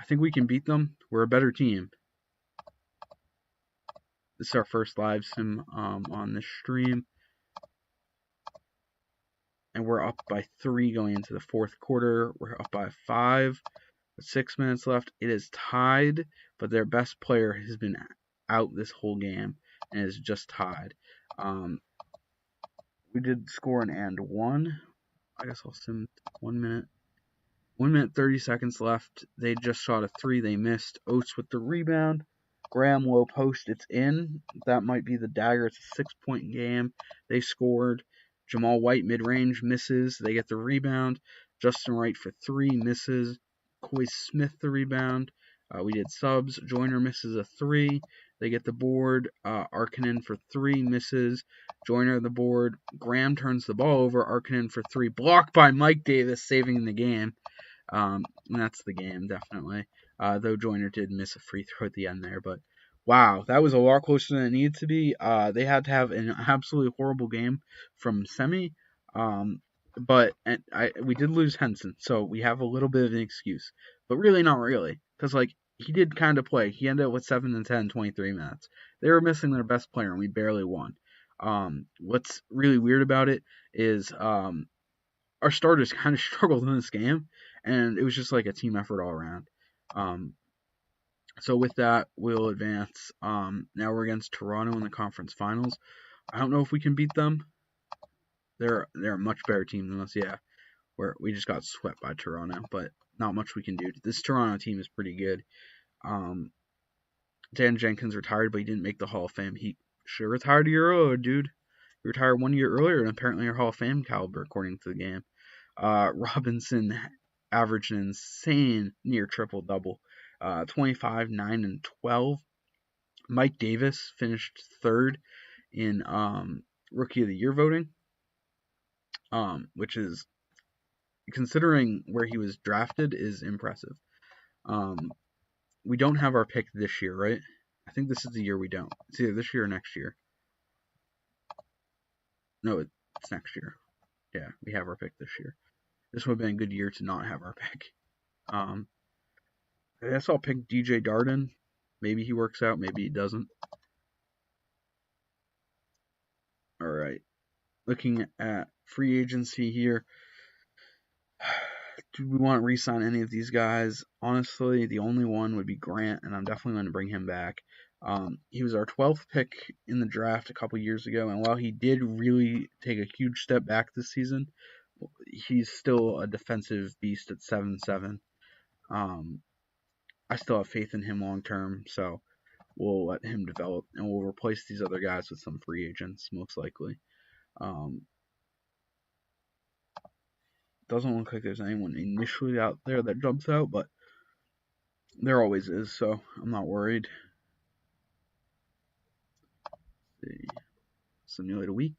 I think we can beat them. We're a better team. This is our first live sim on this stream. And we're up by 3 going into the fourth quarter. We're up by 5 with 6 minutes left. It is tied, but their best player has been out this whole game and is just tied. We did score an and 1. I guess I'll sim 1 minute. 1 minute 30 seconds left. They just shot a 3. They missed. Oates with the rebound. Graham low post. It's in. That might be the dagger. It's a 6-point game. They scored. Jamal White mid-range misses. They get the rebound. Justin Wright for 3 misses. Coy Smith the rebound. We did subs. Joyner misses a 3. They get the board. Arkinen for 3 misses. Joyner the board. Graham turns the ball over. Arkinen for 3. Blocked by Mike Davis, saving the game. And that's the game, definitely. Though Joyner did miss a free throw at the end there. But, wow, that was a lot closer than it needed to be. They had to have an absolutely horrible game from Semi. But we did lose Henson, so we have a little bit of an excuse. But really not really. Because, he did kind of play. He ended up with 7 and 10, 23 minutes. They were missing their best player, and we barely won. What's really weird about it is our starters kind of struggled in this game, and it was just like a team effort all around. So with that, we'll advance. Now we're against Toronto in the conference finals. I don't know if we can beat them. They're a much better team than us. Yeah, we just got swept by Toronto, but not much we can do. This Toronto team is pretty good. Dan Jenkins retired, but he didn't make the Hall of Fame. He should have retired a year earlier, dude. He retired 1 year earlier, and apparently are Hall of Fame caliber according to the game. Robinson averaged an insane near triple-double, 25, 9, and 12. Mike Davis finished 3rd in Rookie of the Year voting, which is, considering where he was drafted, is impressive. We don't have our pick this year, right? I think this is the year we don't. It's either this year or next year. No, it's next year. Yeah, we have our pick this year. This would have been a good year to not have our pick. I guess I'll pick DJ Darden. Maybe he works out, maybe he doesn't. All right. Looking at free agency here. Do we want to re-sign any of these guys? Honestly, the only one would be Grant, and I'm definitely going to bring him back. He was our 12th pick in the draft a couple years ago, and while he did really take a huge step back this season, he's still a defensive beast at 7'7". I still have faith in him long term, so we'll let him develop, and we'll replace these other guys with some free agents, most likely. Doesn't look like there's anyone initially out there that jumps out, but there always is, so I'm not worried. Let's see. Simulate a week.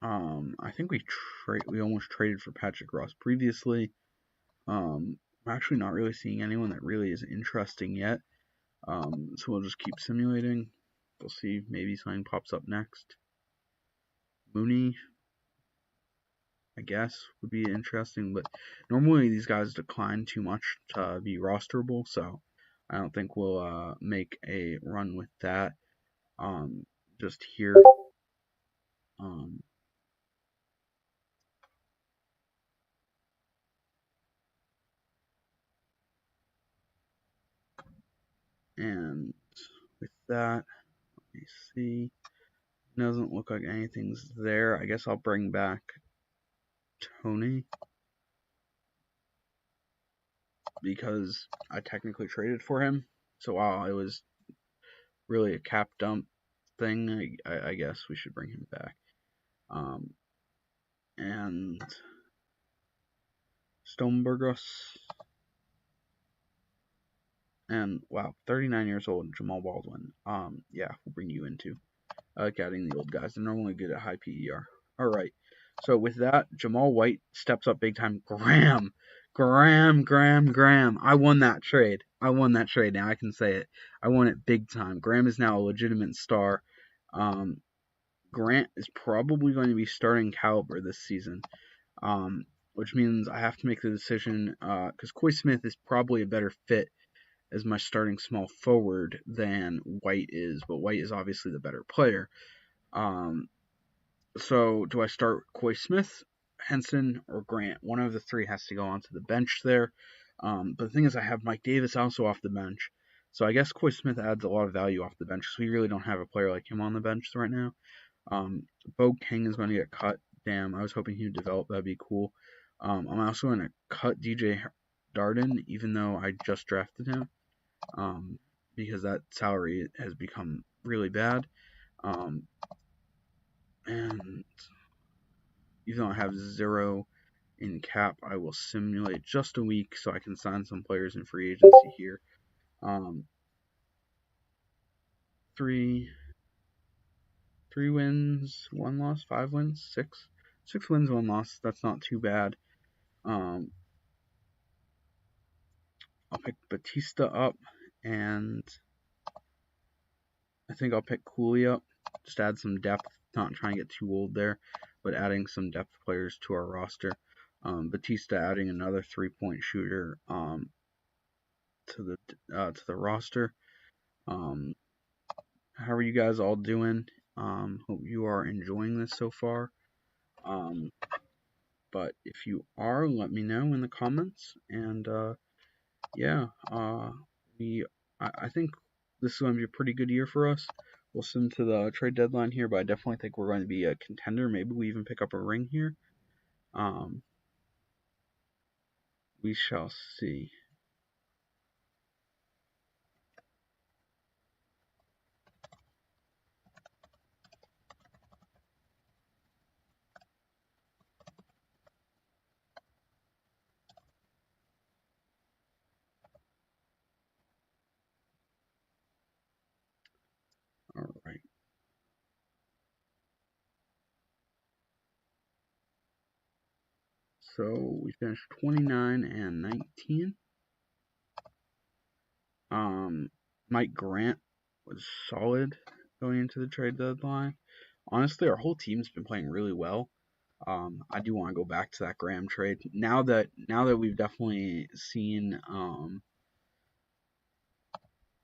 I think we almost traded for Patrick Ross previously. I'm actually not really seeing anyone that really is interesting yet. So we'll just keep simulating. We'll see, maybe something pops up next. Mooney, I guess, would be interesting, but normally these guys decline too much to be rosterable, so I don't think we'll make a run with that. Just here. And with that, let me see. Doesn't look like anything's there. I guess I'll bring back Tony, because I technically traded for him. So while it was really a cap dump thing, I guess we should bring him back. And Stonebergus. And wow, 39 years old, Jamal Baldwin. Yeah, we'll bring you in too. I like adding the old guys. They're normally good at high PER. All right. So with that, Jamal White steps up big time. Graham Graham. I won that trade. Now I can say it. I won it big time. Graham is now a legitimate star. Um, Grant is probably going to be starting caliber this season, which means I have to make the decision because Coy Smith is probably a better fit as my starting small forward than White is, but White is obviously the better player. So do I start Coy Smith, Henson, or Grant? One of the three has to go onto the bench there. But the thing is, I have Mike Davis also off the bench. So I guess Coy Smith adds a lot of value off the bench because we really don't have a player like him on the bench right now. Bo King is going to get cut. Damn, I was hoping he would develop. That'd be cool. I'm also going to cut DJ Darden, even though I just drafted him, because that salary has become really bad. And even though I have 0 in cap, I will simulate just a week so I can sign some players in free agency here. 3 wins, 1 loss, 5 wins, 6 wins, 1 loss. That's not too bad. I'll pick Batista up, and I think I'll pick Cooley up. Just add some depth, not trying to get too old there, but adding some depth players to our roster. Batista adding another 3-point shooter to the roster. How are you guys all doing? Hope you are enjoying this so far. But if you are, let me know in the comments. And yeah, I think this is going to be a pretty good year for us. We'll send to the trade deadline here, but I definitely think we're going to be a contender. Maybe we even pick up a ring here. We shall see. All right. So we finished 29 and 19. Mike Grant was solid going into the trade deadline. Honestly, our whole team's been playing really well. I do want to go back to that Graham trade now that we've definitely seen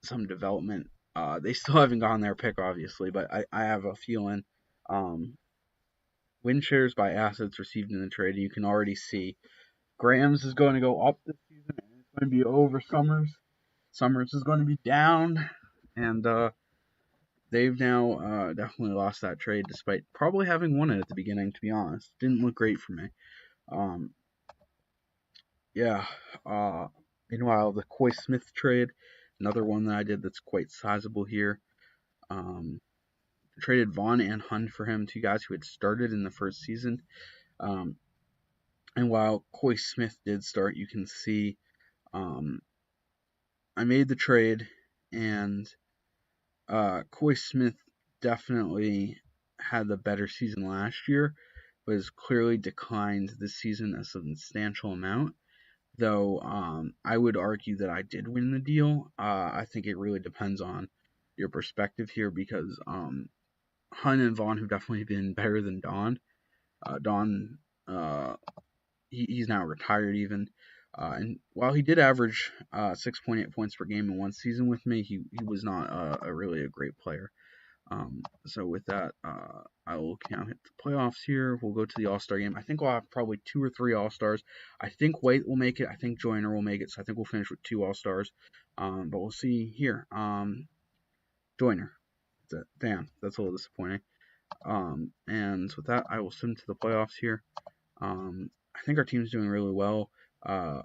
some development. They still haven't gotten their pick, obviously, but I have a feeling win shares by assets received in the trade. You can already see Graham's is going to go up this season, and it's going to be over Summers. Summers is going to be down, and they've now definitely lost that trade, despite probably having won it at the beginning. To be honest, didn't look great for me. Yeah. Meanwhile, the Coy Smith trade, another one that I did that's quite sizable here. Traded Vaughn and Hunt for him, two guys who had started in the first season. And while Coy Smith did start, you can see I made the trade, and Coy Smith definitely had the better season last year, but has clearly declined this season a substantial amount. Though I would argue that I did win the deal. I think it really depends on your perspective here because Hun and Vaughn have definitely been better than Don. Don, he's now retired even. And while he did average 6.8 points per game in one season with me, he was not really a great player. So with that, I will count hit the playoffs here. We'll go to the All-Star game. I think we'll have probably 2 or 3 All-Stars. I think White will make it. I think Joyner will make it. So I think we'll finish with 2 All-Stars. But we'll see here. Joyner. Damn, that's a little disappointing. And with that, I will send to the playoffs here. I think our team's doing really well. Scoopy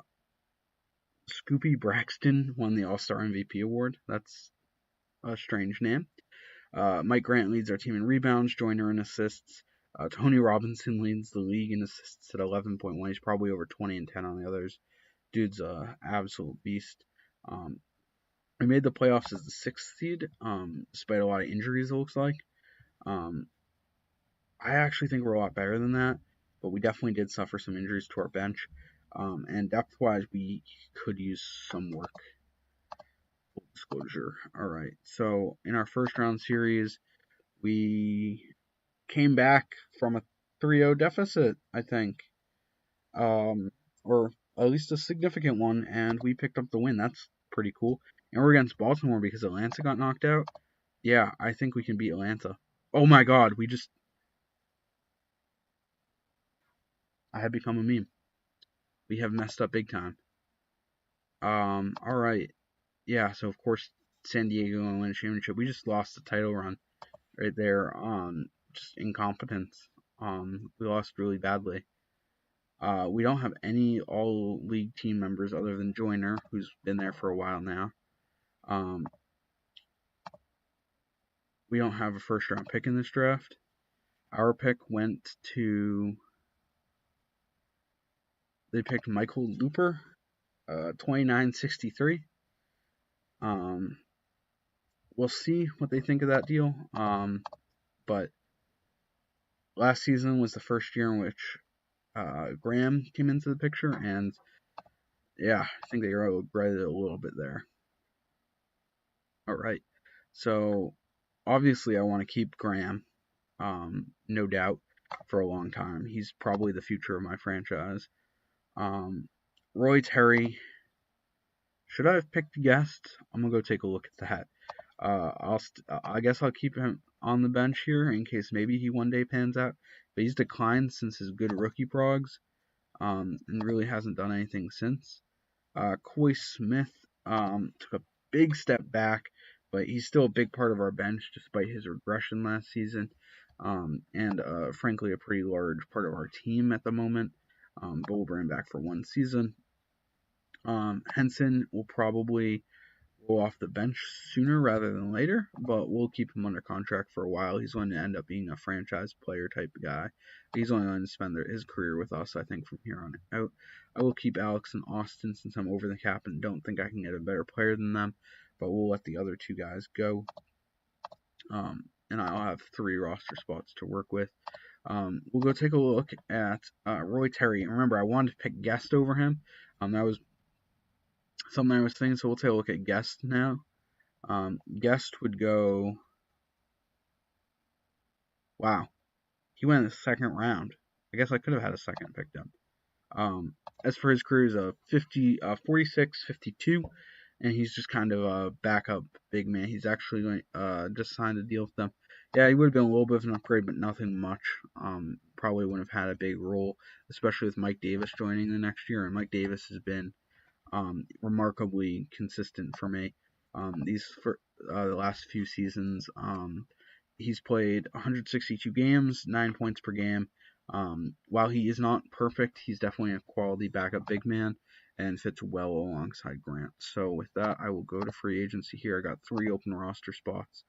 Braxton won the All-Star MVP award. That's a strange name. Mike Grant leads our team in rebounds, Joyner in assists. Tony Robinson leads the league in assists at 11.1. He's probably over 20 and 10 on the others. Dude's a absolute beast. We made the playoffs as the 6th seed, despite a lot of injuries, it looks like. I actually think we're a lot better than that, but we definitely did suffer some injuries to our bench. And depth-wise, we could use some work. Full disclosure. All right. So in our first round series, we came back from a 3-0 deficit, I think, or at least a significant one, and we picked up the win. That's pretty cool. And we're against Baltimore because Atlanta got knocked out. Yeah, I think we can beat Atlanta. Oh my God, I have become a meme. We have messed up big time. All right. Yeah, so of course San Diego will win a championship. We just lost the title run right there on just incompetence. We lost really badly. We don't have any all league team members other than Joyner, who's been there for a while now. Um, we don't have a first round pick in this draft. Our pick went to, they picked Michael Looper, 2963. Um, we'll see what they think of that deal. But last season was the first year in which Graham came into the picture, and yeah, I think they regretted it a little bit there. All right, so obviously I want to keep Graham, no doubt, for a long time. He's probably the future of my franchise. Um, Roy Terry, should I have picked Guest? I'm gonna go take a look at that. I guess I'll keep him on the bench here in case maybe he one day pans out. But he's declined since his good rookie progs, and really hasn't done anything since. Coy Smith took a big step back, but he's still a big part of our bench despite his regression last season, and frankly a pretty large part of our team at the moment. But we'll bring him back for one season. Henson will probably go off the bench sooner rather than later, but we'll keep him under contract for a while. He's going to end up being a franchise player type of guy. He's only going to spend his career with us, I think, from here on out. I will keep Alex and Austin since I'm over the cap and don't think I can get a better player than them, but we'll let the other two guys go. And I'll have 3 roster spots to work with. We'll go take a look at Roy Terry. And remember, I wanted to pick Guest over him. That was something I was thinking, so we'll take a look at Guest now. Guest would go. Wow, he went in the second round. I guess I could have had a second picked up. As for his career, he's a 46, 52, and he's just kind of a backup big man. He's actually going just signed a deal with them. Yeah, he would have been a little bit of an upgrade, but nothing much. Probably wouldn't have had a big role, especially with Mike Davis joining the next year. And Mike Davis has been remarkably consistent for me. The last few seasons, he's played 162 games, 9 points per game. While he is not perfect, he's definitely a quality backup big man and fits well alongside Grant. So with that, I will go to free agency here. I got 3 open roster spots.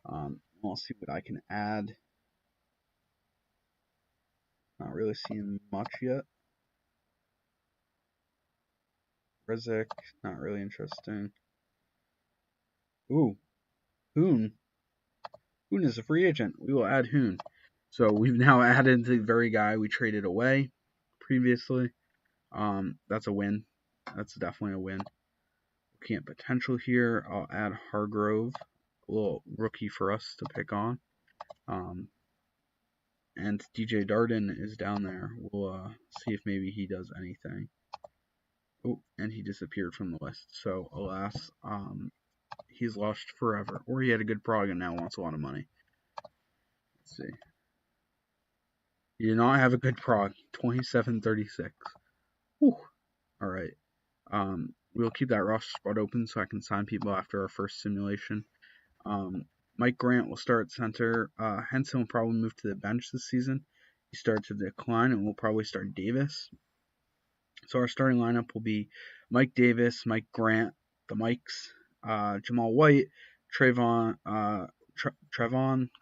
I'll see what I can add. Not really seeing much yet. Rizik, not really interesting. Ooh, Hoon. Hoon is a free agent. We will add Hoon. So we've now added the very guy we traded away previously. That's a win. That's definitely a win. Looking at potential here, I'll add Hargrove, a little rookie for us to pick on. And DJ Darden is down there. We'll see if maybe he does anything. Oh, and he disappeared from the list. So, alas, he's lost forever. Or he had a good prog and now wants a lot of money. Let's see. He did not have a good prog. 2736. Whew. All right. We'll keep that roster spot open so I can sign people after our first simulation. Mike Grant will start at center. Henson will probably move to the bench this season. He starts to decline, and we'll probably start Davis. So our starting lineup will be Mike Davis, Mike Grant, the Mikes, Jamal White, Trevon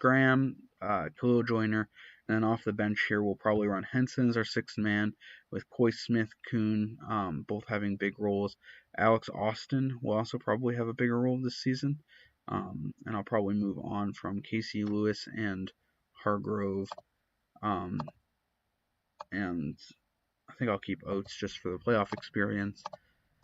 Graham, Khalil Joyner, and then off the bench here we'll probably run Henson as our 6th man with Coy Smith, Kuhn, both having big roles. Alex Austin will also probably have a bigger role this season. And I'll probably move on from Casey Lewis and Hargrove. And I think I'll keep Oates just for the playoff experience,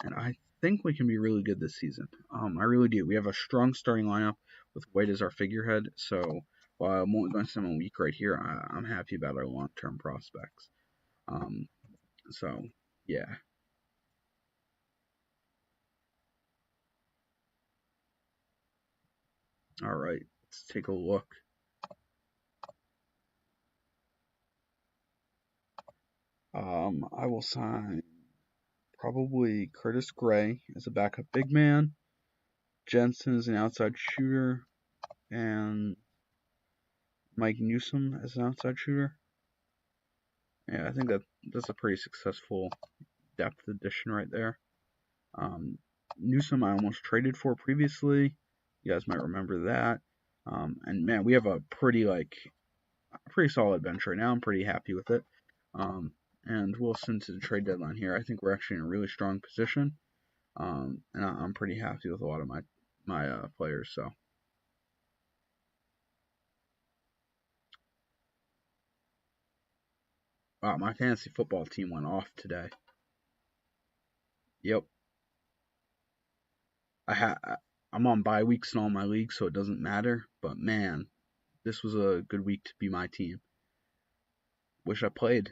and I think we can be really good this season. I really do. We have a strong starting lineup with White as our figurehead, so while I'm only going to spend a week right here, I'm happy about our long-term prospects. Um, so yeah. All right, let's take a look. I will sign probably Curtis Gray as a backup big man, Jensen as an outside shooter, and Mike Newsom as an outside shooter. Yeah, I think that's a pretty successful depth addition right there. Newsom I almost traded for previously. You guys might remember that. And man, we have a pretty solid bench right now. I'm pretty happy with it. And we'll send to the trade deadline here. I think we're actually in a really strong position. And I'm pretty happy with a lot of my players. So wow, my fantasy football team went off today. Yep, I'm on bye weeks in all my leagues, so it doesn't matter. But man, this was a good week to be my team. Wish I played.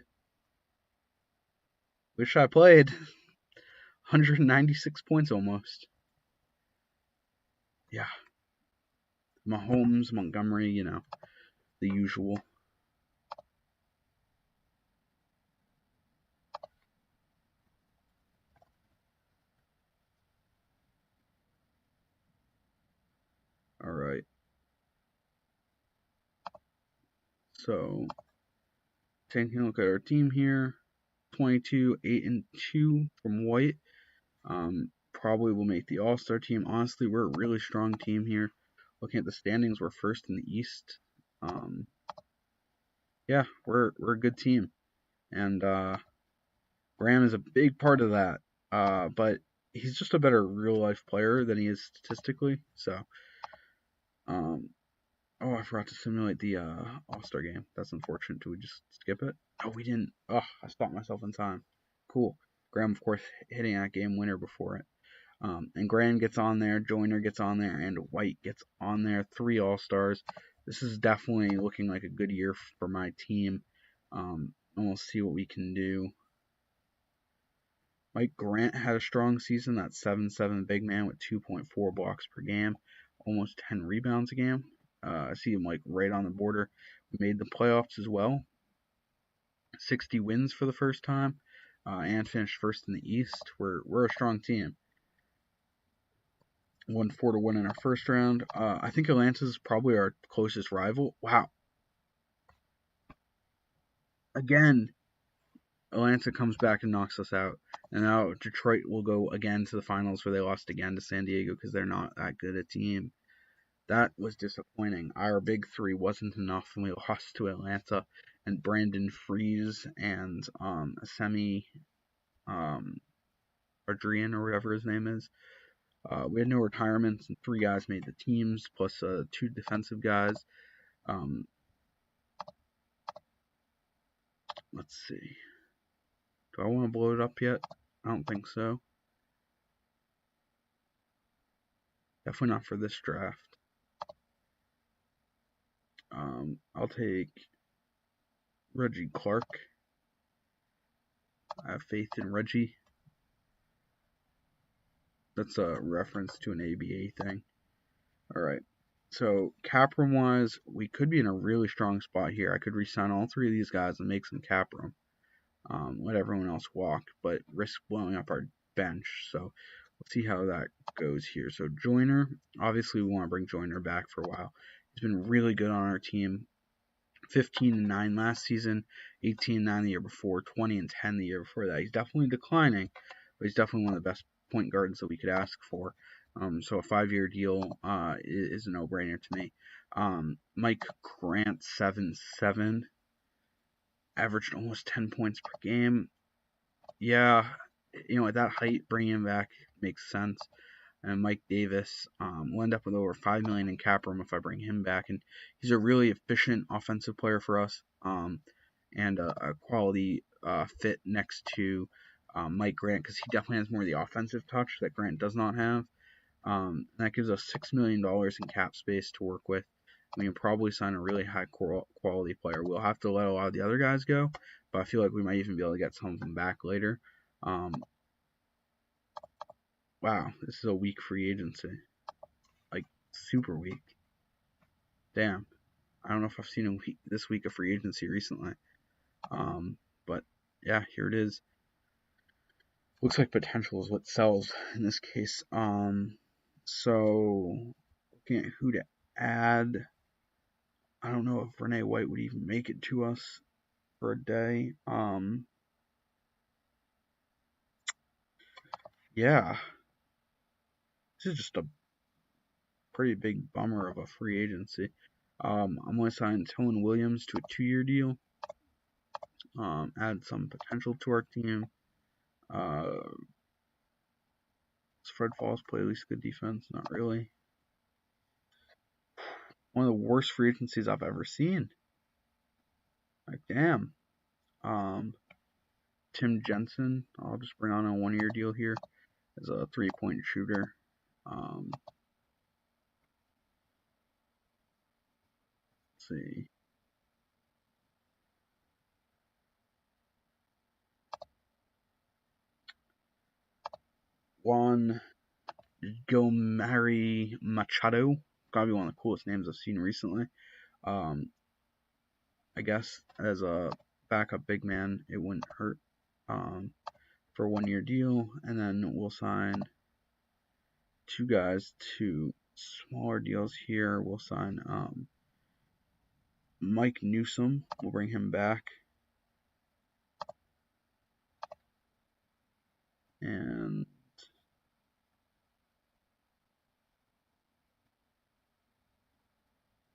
Wish I played. 196 points almost. Yeah. Mahomes, Montgomery, the usual. All right. So, taking a look at our team here 22, 8, and 2 from White. Probably will make the All Star team. Honestly, we're a really strong team here. Looking at the standings, we're first in the East. Yeah, we're a good team. And Graham is a big part of that. But he's just a better real life player than he is statistically. So, um, oh, I forgot to simulate the All Star game. That's unfortunate. Do we just skip it? Oh, we didn't. Oh, I stopped myself in time. Cool. Graham, of course, hitting that game winner before it. And Graham gets on there, Joyner gets on there, and White gets on there. 3 All Stars. This is definitely looking like a good year for my team. And we'll see what we can do. Mike Grant had a strong season. That 7-7 big man with 2.4 blocks per game, almost 10 rebounds a game. I see him like right on the border. We made the playoffs as well. 60 wins for the first time, and finished first in the East. We're a strong team. Won 4-1 in our first round. I think Atlanta's probably our closest rival. Wow. Again, Atlanta comes back and knocks us out. And now Detroit will go again to the finals where they lost again to San Diego because they're not that good a team. That was disappointing. Our big 3 wasn't enough, and we lost to Atlanta and Brandon Freeze and Semi Adrian or whatever his name is. We had no retirements, and 3 guys made the teams, plus 2 defensive guys. Let's see. Do I want to blow it up yet? I don't think so. Definitely not for this draft. I'll take Reggie Clark. I have faith in Reggie. That's a reference to an ABA thing. Alright. So, cap room wise, we could be in a really strong spot here. I could re-sign all 3 of these guys and make some cap room. Let everyone else walk, but risk blowing up our bench. So, let's see how that goes here. So, Joyner, obviously we want to bring Joyner back for a while. He's been really good on our team. 15-9 last season, 18-9 the year before, 20-10 the year before that. He's definitely declining, but he's definitely one of the best point guards that we could ask for. So a 5-year deal is a no-brainer to me. Mike Grant, 7-7, averaged almost 10 points per game. Yeah, at that height, bringing him back makes sense. And Mike Davis will end up with over $5 million in cap room if I bring him back. And he's a really efficient offensive player for us, and a quality fit next to Mike Grant because he definitely has more of the offensive touch that Grant does not have. That gives us $6 million in cap space to work with. We can probably sign a really high quality player. We'll have to let a lot of the other guys go, but I feel like we might even be able to get some of them back later. Wow, this is a weak free agency. Like, super weak. Damn. I don't know if I've seen this week of free agency recently. But yeah, here it is. Looks like potential is what sells in this case. So looking at who to add, I don't know if Renee White would even make it to us for a day. Yeah, this is just a pretty big bummer of a free agency. I'm going to sign Tillman Williams to a 2-year deal. Add some potential to our team. Does Fred Falls play at least good defense? Not really. One of the worst free agencies I've ever seen. Like, damn. Tim Jensen, I'll just bring on a 1-year deal here as a 3-point shooter. Let's see. Juan Gomari Machado. Gotta be one of the coolest names I've seen recently. I guess as a backup big man, it wouldn't hurt for a 1-year deal. And then we'll sign 2 guys to smaller deals here. We'll sign Mike Newsom. We'll bring him back. And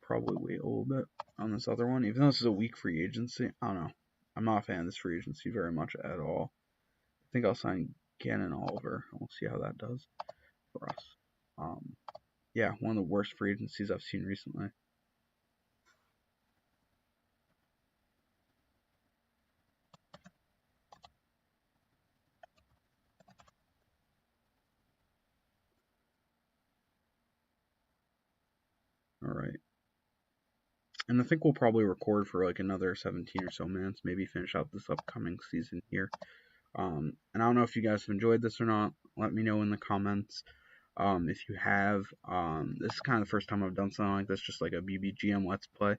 probably wait a little bit on this other one. Even though this is a weak free agency, I don't know. I'm not a fan of this free agency very much at all. I think I'll sign Gannon Oliver. We'll see how that does for us. Yeah, one of the worst free agencies I've seen recently. All right. And I think we'll probably record for like another 17 or so minutes, maybe finish out this upcoming season here. And I don't know if you guys have enjoyed this or not. Let me know in the comments. If you have, this is kind of the first time I've done something like this, just like a BBGM Let's Play.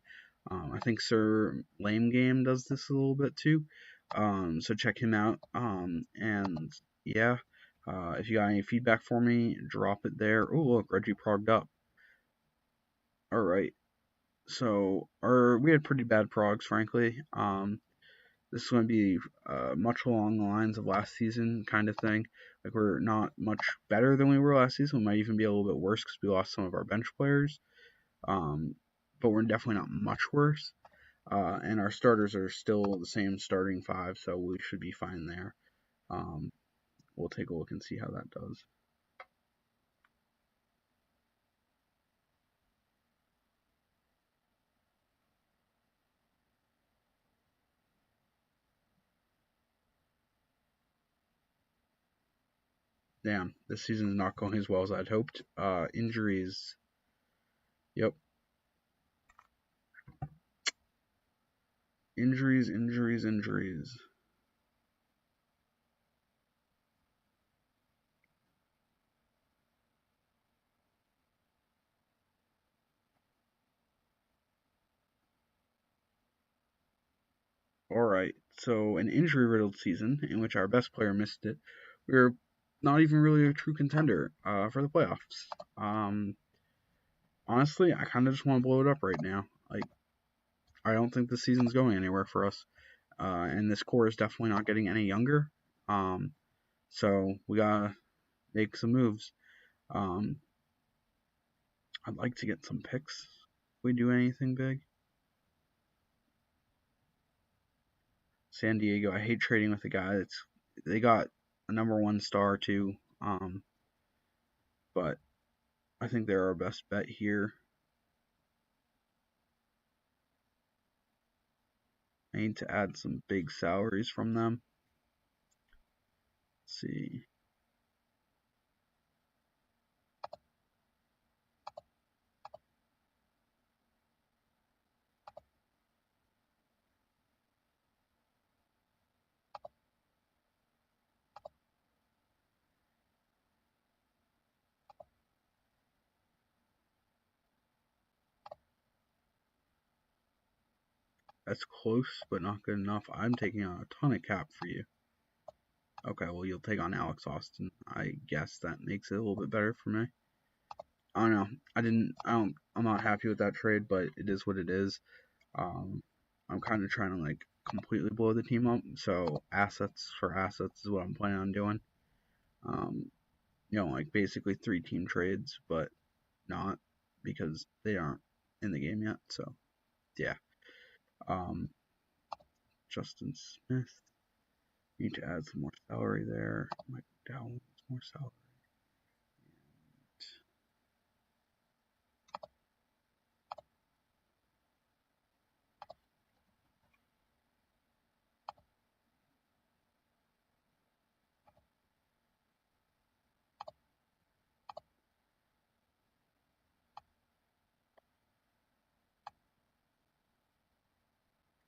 I think Sir Lame Game does this a little bit too. So check him out. And yeah, if you got any feedback for me, drop it there. Oh, look, Reggie progged up. All right. So, we had pretty bad progs, frankly. This is going to be much along the lines of last season kind of thing. Like, we're not much better than we were last season. We might even be a little bit worse because we lost some of our bench players. But we're definitely not much worse. And our starters are still the same starting 5, so we should be fine there. We'll take a look and see how that does. Damn, this season's not going as well as I'd hoped. Injuries. Yep. Injuries. All right, so an injury-riddled season in which our best player missed it. We're not even really a true contender for the playoffs. Honestly, I kind of just want to blow it up right now. Like, I don't think this season's going anywhere for us, and this core is definitely not getting any younger. So we gotta make some moves. Um, I'd like to get some picks. If we do anything big. San Diego, I hate trading with a guy that's they got a #1 star too. But I think they're our best bet here. I need to add some big salaries from them. Let's see. That's close, but not good enough. I'm taking on a ton of cap for you. Okay, well, you'll take on Alex Austin. I guess that makes it a little bit better for me. I don't know. I'm not happy with that trade, but it is what it is. I'm kind of trying to like completely blow the team up. So assets for assets is what I'm planning on doing. Like basically 3-team trades, but not because they aren't in the game yet. So yeah. Justin Smith. Need to add some more salary there. Mike Dowell needs more salary.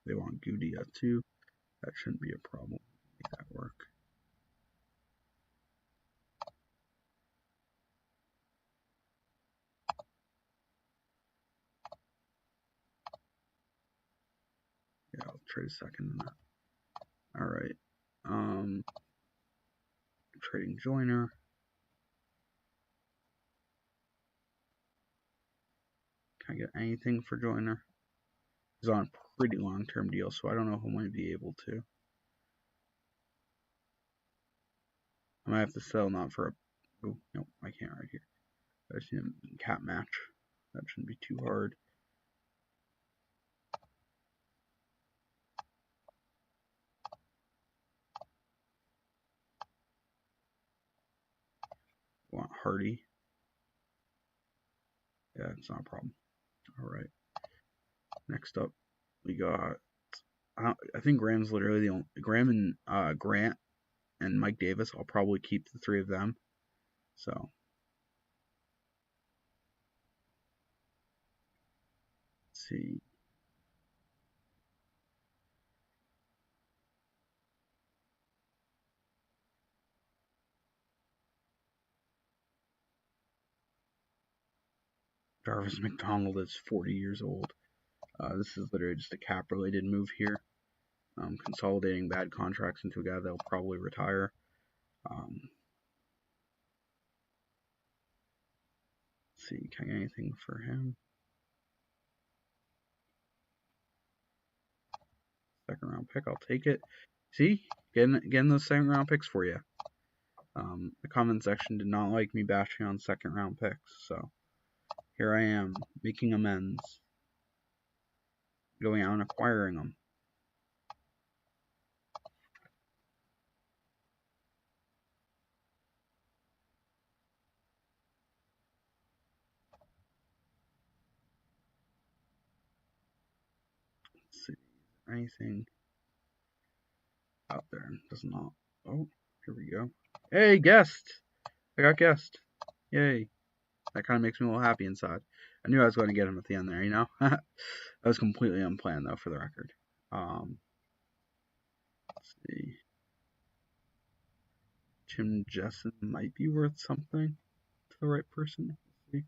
They want Gudea too. That shouldn't be a problem. Make that work. Yeah, I'll trade a second in that. Alright. Trading Joyner. Can I get anything for Joyner? He's on a pretty long-term deal, so I don't know if I might be able to. I might have to sell not for a... Oh, no, I can't right here. I just need a cap match. That shouldn't be too hard. Want Hardy. Yeah, it's not a problem. Alright. Next up, we got... I think Graham's literally the only... Graham and Grant and Mike Davis, I'll probably keep the 3 of them. So... Let's see. Jarvis McDonald is 40 years old. This is literally just a cap-related move here. Consolidating bad contracts into a guy that'll probably retire. Let's see, can I get anything for him? Second round pick, I'll take it. See, getting those second round picks for you. The comment section did not like me bashing on second round picks, so here I am making amends, going out and acquiring them. Let's see, anything out there? Does not. Oh, here we go. Hey, guest! I got guest. Yay. That kind of makes me a little happy inside. I knew I was going to get him at the end there, you know? That was completely unplanned, though, for the record. Let's see. Jim Jessen might be worth something to the right person. Let's see.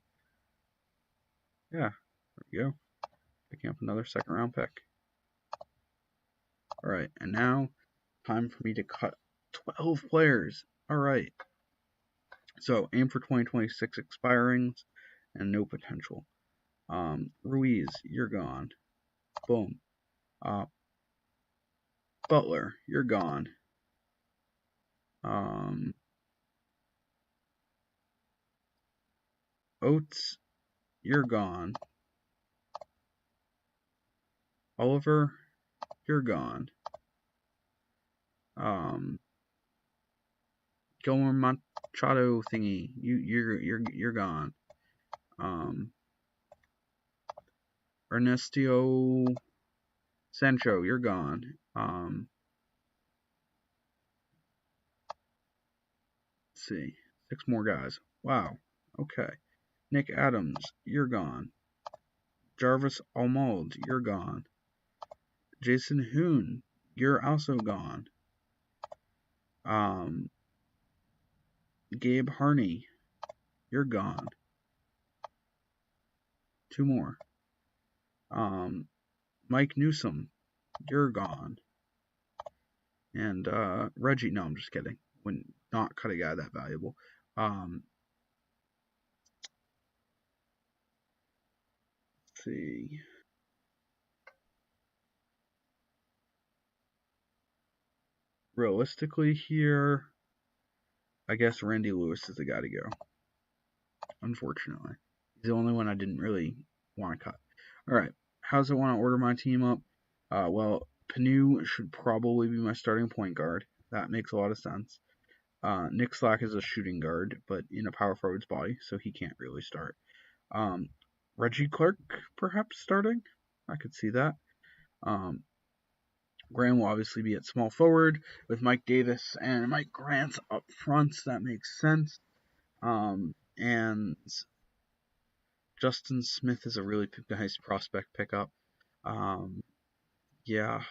Yeah, there we go. Picking up another second round pick. Alright, and now time for me to cut 12 players. Alright. So, aim for 2026 expirings and no potential. Ruiz, you're gone. Boom. Butler, you're gone. Oates, you're gone. Oliver, you're gone. Gilmore Machado thingy, you're gone. Ernesto Sancho, you're gone. Let's see. 6 more guys. Wow. Okay. Nick Adams, you're gone. Jarvis Almold, you're gone. Jason Hoon, you're also gone. Gabe Harney, you're gone. 2 more. Mike Newsom, you're gone. And Reggie, no, I'm just kidding. Would not cut a guy that valuable. Let's see. Realistically here, I guess Randy Lewis is the guy to go. Unfortunately. He's the only one I didn't really want to cut. Alright, how does I want to order my team up? Well, Panu should probably be my starting point guard. That makes a lot of sense. Nick Slack is a shooting guard, but in a power forward's body, so he can't really start. Reggie Clark, perhaps starting? I could see that. Graham will obviously be at small forward with Mike Davis and Mike Grant up front. That makes sense. And Justin Smith is a really nice prospect pickup. Yeah.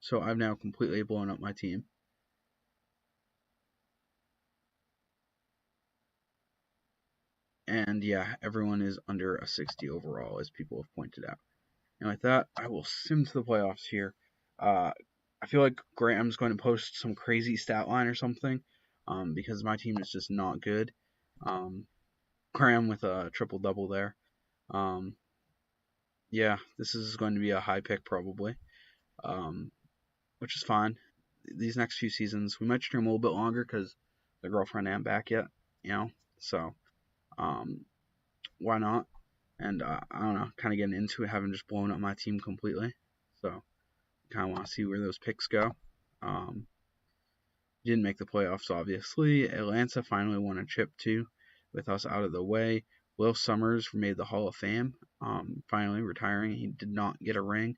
So I've now completely blown up my team. And yeah, everyone is under a 60 overall, as people have pointed out. And with that, I will sim to the playoffs here. I feel like Graham's going to post some crazy stat line or something, because my team is just not good. Graham with a triple double there. Yeah, this is going to be a high pick probably, which is fine. These next few seasons, we might stream a little bit longer because the girlfriend ain't back yet, So, why not? And I don't know, kind of getting into it, having just blown up my team completely. So, kind of want to see where those picks go. Didn't make the playoffs, obviously. Atlanta finally won a chip too, with us out of the way. Will Summers made the Hall of Fame, finally retiring. He did not get a ring.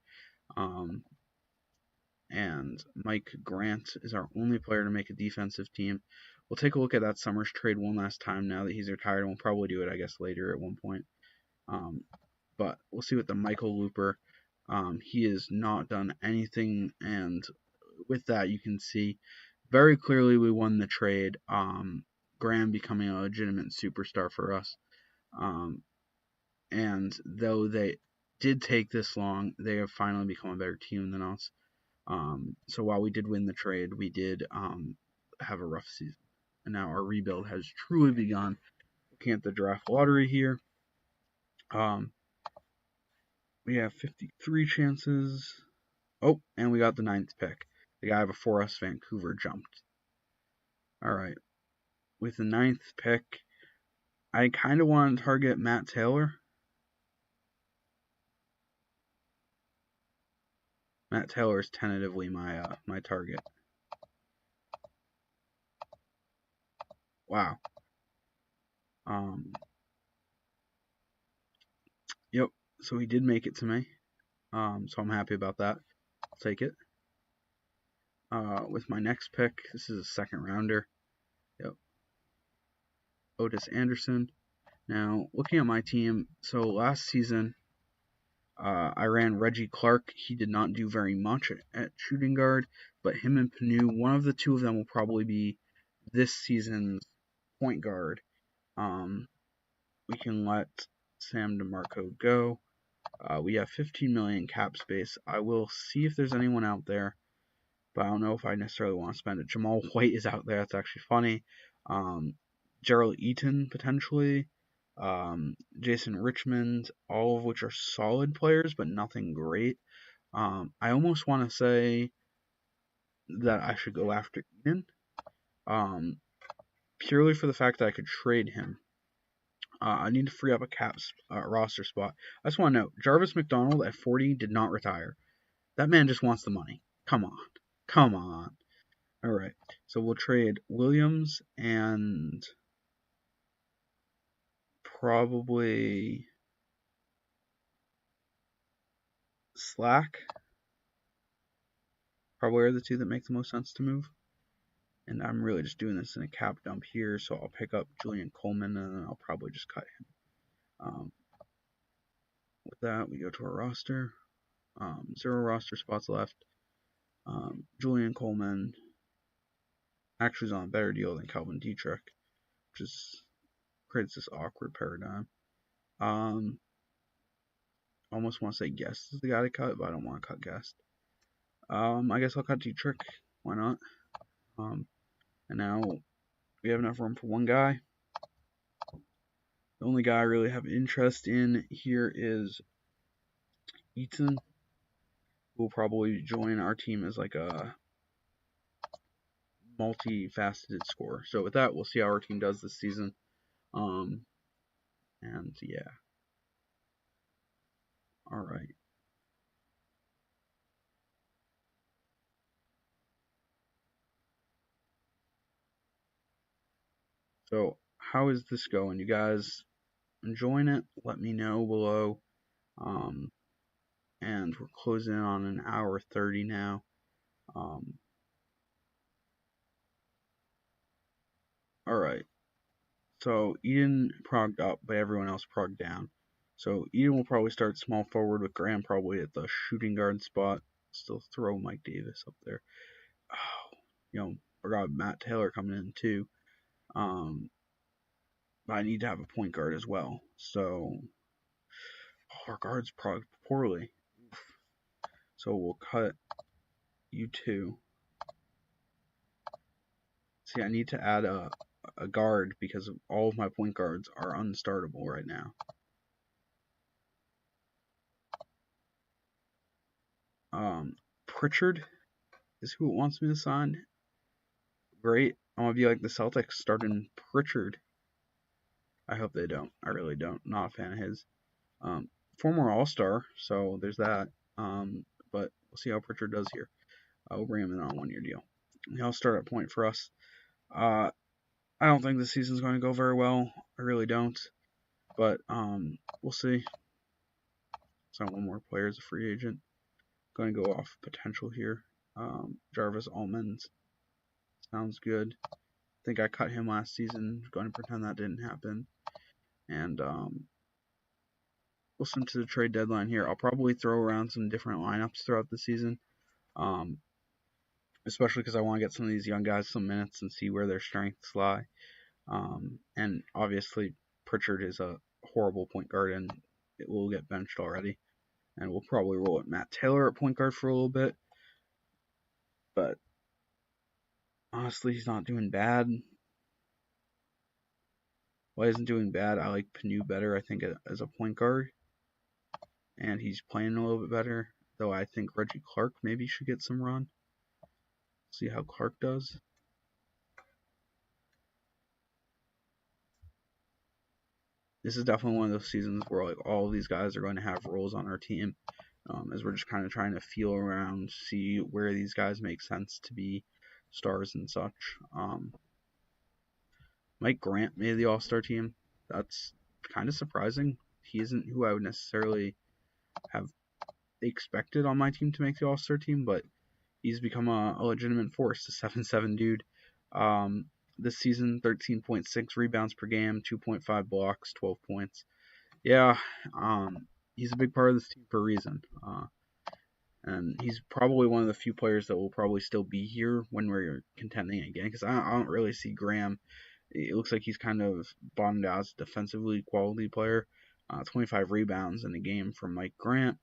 And Mike Grant is our only player to make a defensive team. We'll take a look at that Summers trade one last time now that he's retired, and we'll probably do it, I guess, later at one point. But we'll see with the Michael Looper. He has not done anything, and with that, you can see very clearly we won the trade. Graham becoming a legitimate superstar for us. And though they did take this long, they have finally become a better team than us. So while we did win the trade, we did have a rough season. And now our rebuild has truly begun. Looking at the draft lottery here, we have 53 chances. Oh, and we got the 9th pick. The guy before us, Vancouver, jumped. All right. With the 9th pick, I kind of want to target Matt Taylor. Matt Taylor is tentatively my target. Wow. Yep. So he did make it to me. So I'm happy about that. I'll take it. With my next pick, this is a second rounder. Yep. Otis Anderson. Now, looking at my team, so last season, I ran Reggie Clark. He did not do very much at shooting guard, but him and Panu, one of the two of them will probably be this season's point guard. We can let Sam DeMarco go. We have 15 million cap space. I will see if there's anyone out there, but I don't know if I necessarily want to spend it. Jamal White is out there. That's actually funny. Gerald Eaton, potentially. Jason Richmond, all of which are solid players, but nothing great. I almost want to say that I should go after Eaton, purely for the fact that I could trade him. I need to free up a roster spot. I just want to note, Jarvis McDonald at 40 did not retire. That man just wants the money. Come on. All right, so we'll trade Williams and probably Slack. Probably are the two that make the most sense to move. And I'm really just doing this in a cap dump here, so I'll pick up Julian Coleman and then I'll probably just cut him. With that, we go to our roster. 0 roster spots left. Julian Coleman actually is on a better deal than Calvin Dietrich, which creates this awkward paradigm. Almost want to say Guest is the guy to cut, but I don't want to cut Guest. I guess I'll cut Dietrich. Why not? And now we have enough room for one guy. The only guy I really have interest in here is Eaton, who will probably join our team as like a multifaceted scorer. So with that, we'll see how our team does this season. And yeah. All right. So how is this going? You guys enjoying it? Let me know below. And we're closing in on an hour 30 now. All right. So Eden progged up, but everyone else progged down. So Eden will probably start small forward with Graham probably at the shooting guard spot. Still throw Mike Davis up there. Oh, forgot Matt Taylor coming in too. But I need to have a point guard as well. So our guards progged poorly. So we'll cut you two. See, I need to add a guard because all of my point guards are unstartable right now. Pritchard is who it wants me to sign. Great. I want to be like the Celtics starting Pritchard. I hope they don't. I really don't. Not a fan of his. Former All-Star, so there's that. But we'll see how Pritchard does here. We'll bring him in on a 1-year deal. He'll start at point for us. I don't think this season's going to go very well. I really don't. But we'll see. So one more player is a free agent. Going to go off potential here. Jarvis Almonds. Sounds good. I think I cut him last season. Going to pretend that didn't happen. And listen to the trade deadline here. I'll probably throw around some different lineups throughout the season. Especially because I want to get some of these young guys some minutes and see where their strengths lie. And obviously, Pritchard is a horrible point guard and it will get benched already. And we'll probably roll at Matt Taylor at point guard for a little bit. But honestly, he's not doing bad. Why isn't doing bad? I like Panu better, I think, as a point guard. And he's playing a little bit better. Though I think Reggie Clark maybe should get some run. See how Clark does. This is definitely one of those seasons where like all of these guys are going to have roles on our team. As we're just kind of trying to feel around, see where these guys make sense to be stars and such. Mike Grant made the All-Star team. That's kind of surprising. He isn't who I would necessarily have expected on my team to make the All-Star team, but he's become a legitimate force, a 7'7" dude. This season, 13.6 rebounds per game, 2.5 blocks, 12 points. Yeah, he's a big part of this team for a reason. And he's probably one of the few players that will probably still be here when we're contending again, because I don't really see Graham. It looks like he's kind of bottomed out as a defensively quality player. 25 rebounds in a game from Mike Grant.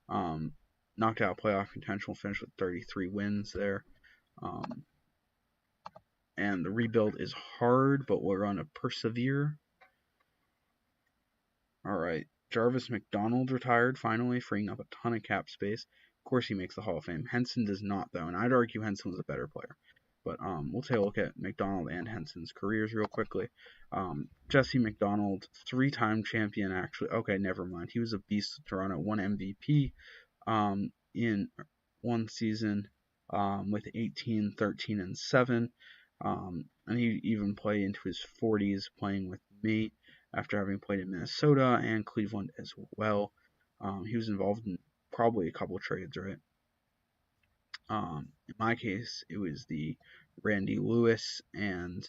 Knocked out playoff contention, finished with 33 wins there. And the rebuild is hard, but we're going to persevere. All right. Jarvis McDonald retired finally, freeing up a ton of cap space. Of course, he makes the Hall of Fame. Henson does not, though, and I'd argue Henson was a better player. But we'll take a look at McDonald and Henson's careers real quickly. Jesse McDonald, 3-time champion, actually. Okay, never mind. He was a beast of Toronto, won MVP in one season. with 18, 13, and 7. And he even played into his 40s playing with me after having played in Minnesota and Cleveland as well. He was involved in probably a couple trades, right? In my case, it was the Randy Lewis and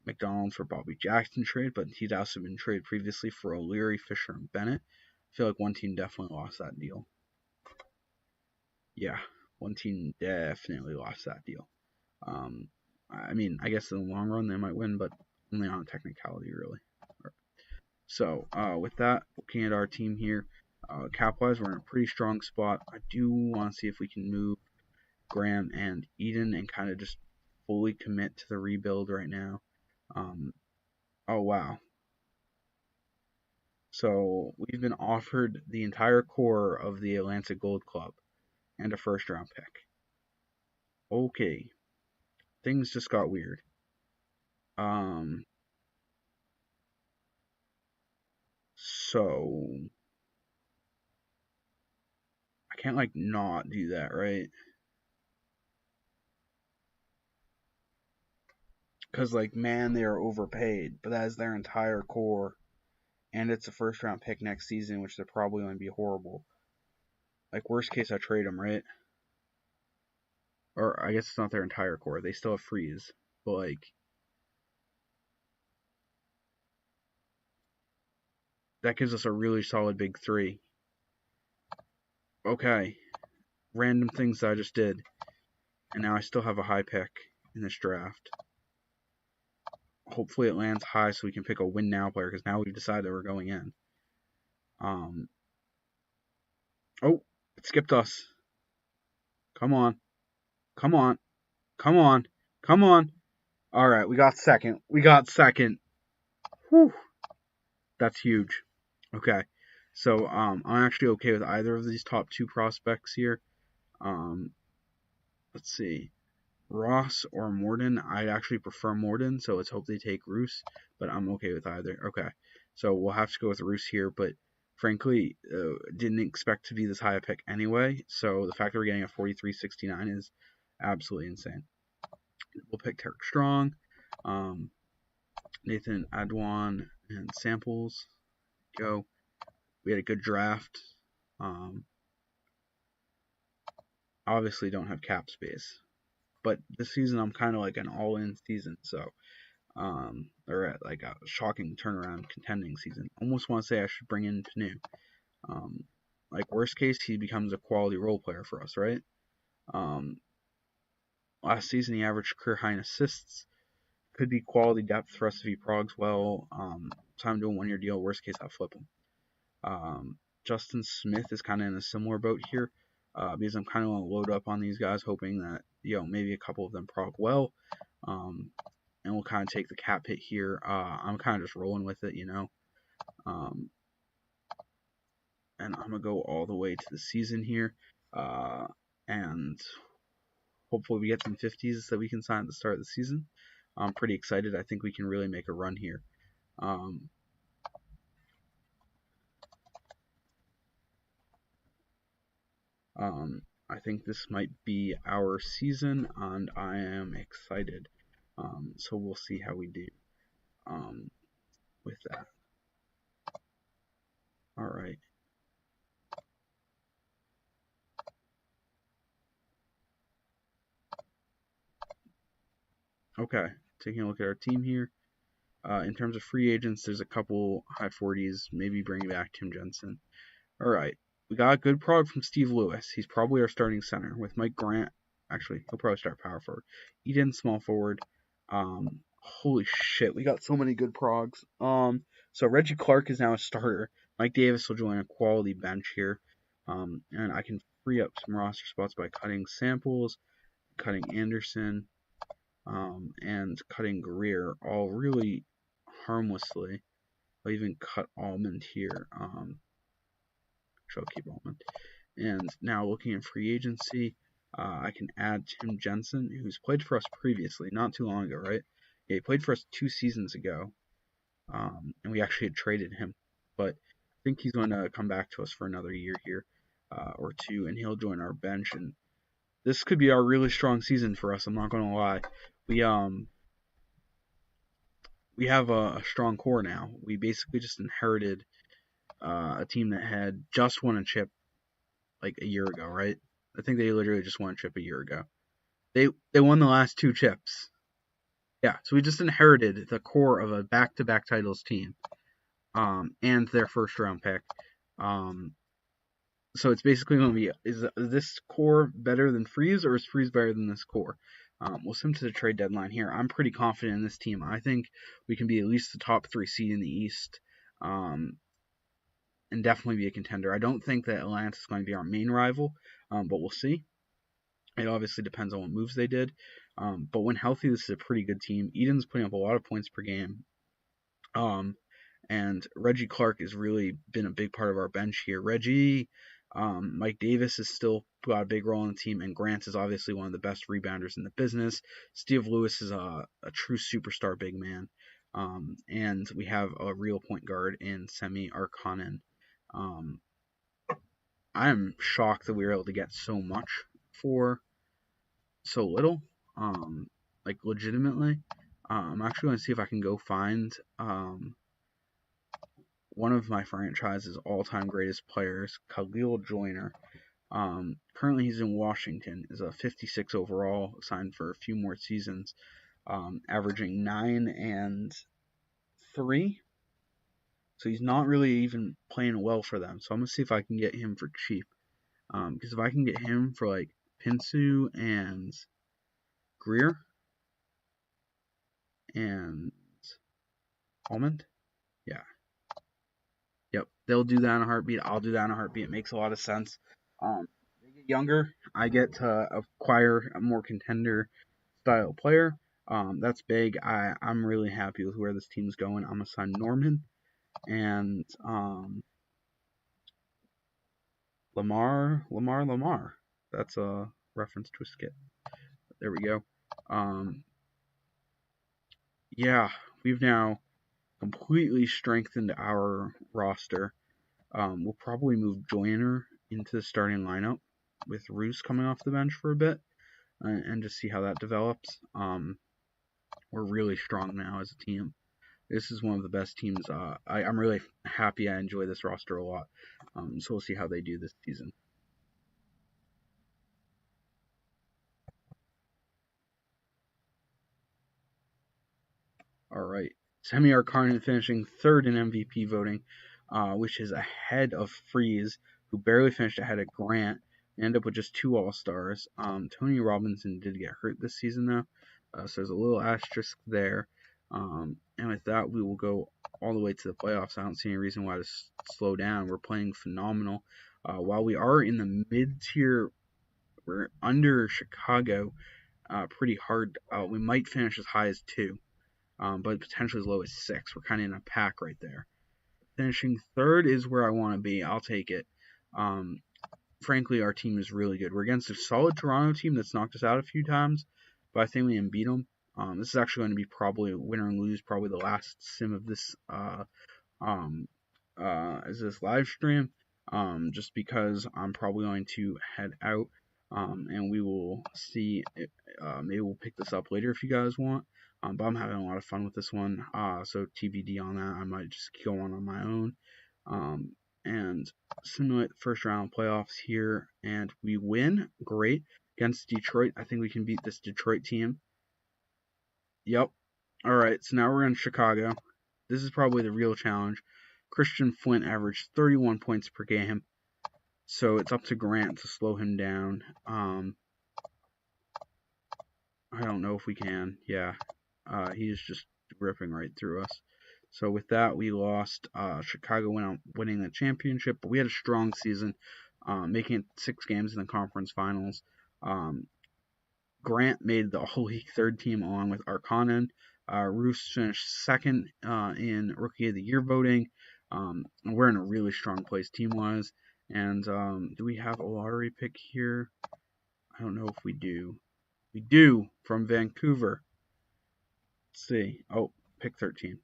McDonald for Bobby Jackson trade, but he'd also been traded previously for O'Leary, Fisher, and Bennett. I feel like one team definitely lost that deal. Yeah, one team definitely lost that deal. I mean, I guess in the long run they might win, but only on a technicality, really. So, with that, looking at our team here, cap-wise, we're in a pretty strong spot. I do want to see if we can move Graham and Eden and kind of just fully commit to the rebuild right now. Oh, wow. So, we've been offered the entire core of the Atlanta Gold Club and a first-round pick. Okay, things just got weird. So I can't like not do that, right? Because like man, they are overpaid, but that is their entire core, and it's a first round pick next season, which they're probably going to be horrible. Like worst case, I trade them, right? Or I guess it's not their entire core; they still have freeze, but like that gives us a really solid big three. Okay, random things I just did, and now I still have a high pick in this draft. Hopefully it lands high so we can pick a win now player because now we've decided we're going in. Um, oh, it skipped us. Come on. Come on. Come on. Come on. All right, we got second. We got second. Whew. That's huge. Okay. So I'm actually okay with either of these top two prospects here. Um, let's see. Ross or Morden. I'd actually prefer Morden, so let's hope they take Roos, but I'm okay with either. Okay. So we'll have to go with Roos here, but frankly, didn't expect to be this high a pick anyway, so the fact that we're getting a 43.69 is absolutely insane. We'll pick Tarek Strong, Nathan Adwan, and Samples. Go. We had a good draft. Obviously, don't have cap space, but this season I'm kind of like an all-in season, so or at like a shocking turnaround contending season. Almost want to say I should bring in Panu. Like worst case, he becomes a quality role player for us, right? Um, last season he averaged career high in assists. Could be quality depth for us if he progs well. Time to a 1 year deal. Worst case, I'll flip him. Justin Smith is kind of in a similar boat here because I'm kind of going to load up on these guys, hoping that maybe a couple of them prog well, and we'll kind of take the cap hit here. I'm kind of just rolling with it, and I'm gonna go all the way to the season here, and hopefully we get some 50s that we can sign at the start of the season. I'm pretty excited. I think we can really make a run here. I think this might be our season, and I am excited. So we'll see how we do with that. All right. Okay. Taking a look at our team here. In terms of free agents, there's a couple high 40s, maybe bringing back Tim Jensen. All right. We got a good prog from Steve Lewis. He's probably our starting center with Mike Grant. Actually, he'll probably start power forward. Eden small forward. Holy shit, we got so many good progs. So Reggie Clark is now a starter. Mike Davis will join a quality bench here. And I can free up some roster spots by cutting Samples, cutting Anderson, and cutting Greer, all really harmlessly. I'll even cut Almond here. I'll keep Almond. And now looking at free agency, I can add Tim Jensen, who's played for us previously, not too long ago, right? Yeah, he played for us 2 seasons ago, and we actually had traded him. But I think he's going to come back to us for another year here or two, and he'll join our bench. And this could be our really strong season for us. I'm not gonna lie. We um we have a strong core now. We basically just inherited a team that had just won a chip like a year ago, right? I think they literally just won a chip a year ago. They won the last two chips. Yeah, so we just inherited the core of a back-to-back titles team, and their first round pick. Um, so it's basically going to be, is this core better than Freeze, or is Freeze better than this core? We'll send to the trade deadline here. I'm pretty confident in this team. I think we can be at least the top 3 seed in the East, um, and definitely be a contender. I don't think that Atlanta is going to be our main rival, but we'll see. It obviously depends on what moves they did. But when healthy, this is a pretty good team. Eden's putting up a lot of points per game. And Reggie Clark has really been a big part of our bench here. Reggie, Mike Davis has still got a big role in the team, and Grant is obviously one of the best rebounders in the business. Steve Lewis is a true superstar big man. And we have a real point guard in Semi Arkanen. I am shocked that we were able to get so much for so little. Like legitimately. I'm actually going to see if I can go find one of my franchise's all-time greatest players, Khalil Joyner. Currently, he's in Washington. Is a 56 overall, signed for a few more seasons, averaging 9 and 3. So he's not really even playing well for them. So I'm gonna see if I can get him for cheap. Because if I can get him for like Pinsu and Greer and Almond, yeah, yep, they'll do that in a heartbeat. I'll do that in a heartbeat. It makes a lot of sense. They get younger, I get to acquire a more contender style player. That's big. I'm really happy with where this team's going. I'm gonna sign Norman and Lamar. That's a reference to a skit. There we go. Um, yeah, we've now completely strengthened our roster. We'll probably move Joyner into the starting lineup with Roos coming off the bench for a bit, and just see how that develops. We're really strong now as a team. This is one of the best teams. I'm really happy. I enjoy this roster a lot. So we'll see how they do this season. All right. Semi Arkanen finishing third in MVP voting, which is ahead of Freeze, who barely finished ahead of Grant. We end up with just 2 All-Stars. Tony Robinson did get hurt this season, though, so there's a little asterisk there. And with that, we will go all the way to the playoffs. I don't see any reason why to slow down. We're playing phenomenal. While we are in the mid-tier, we're under Chicago pretty hard. We might finish as high as 2. But potentially as low as 6. We're kind of in a pack right there. Finishing third is where I want to be. I'll take it. Frankly, our team is really good. We're against a solid Toronto team that's knocked us out a few times, but I think we can beat them. This is actually going to be probably win or lose, probably the last sim of this as this live stream. Just because I'm probably going to head out, and we will see. Maybe we'll pick this up later if you guys want. But I'm having a lot of fun with this one. So TBD on that. I might just go on my own. And simulate the first round playoffs here, and we win. Great. Against Detroit, I think we can beat this Detroit team. Yep. All right, so now we're in Chicago. This is probably the real challenge. Christian Flint averaged 31 points per game, so it's up to Grant to slow him down. I don't know if we can. Yeah, he's just ripping right through us. So with that, we lost. Chicago went out winning the championship, but we had a strong season, making it 6 games in the conference finals. Grant made the All-League third team along with Arkanen. Roos finished second in Rookie of the Year voting. We're in a really strong place team-wise. And do we have a lottery pick here? I don't know if we do. We do, from Vancouver. Let's see. Oh, pick 13.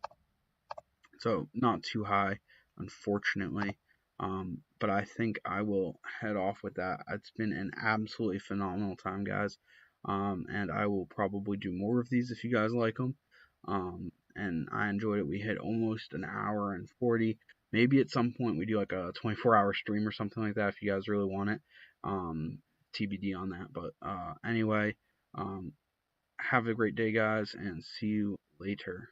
So not too high, unfortunately. But I think I will head off with that. It's been an absolutely phenomenal time, guys. And I will probably do more of these if you guys like them. And I enjoyed it. We hit almost an hour and 40. Maybe at some point we do like a 24-hour stream or something like that if you guys really want it. TBD on that. But anyway, have a great day, guys, and see you later.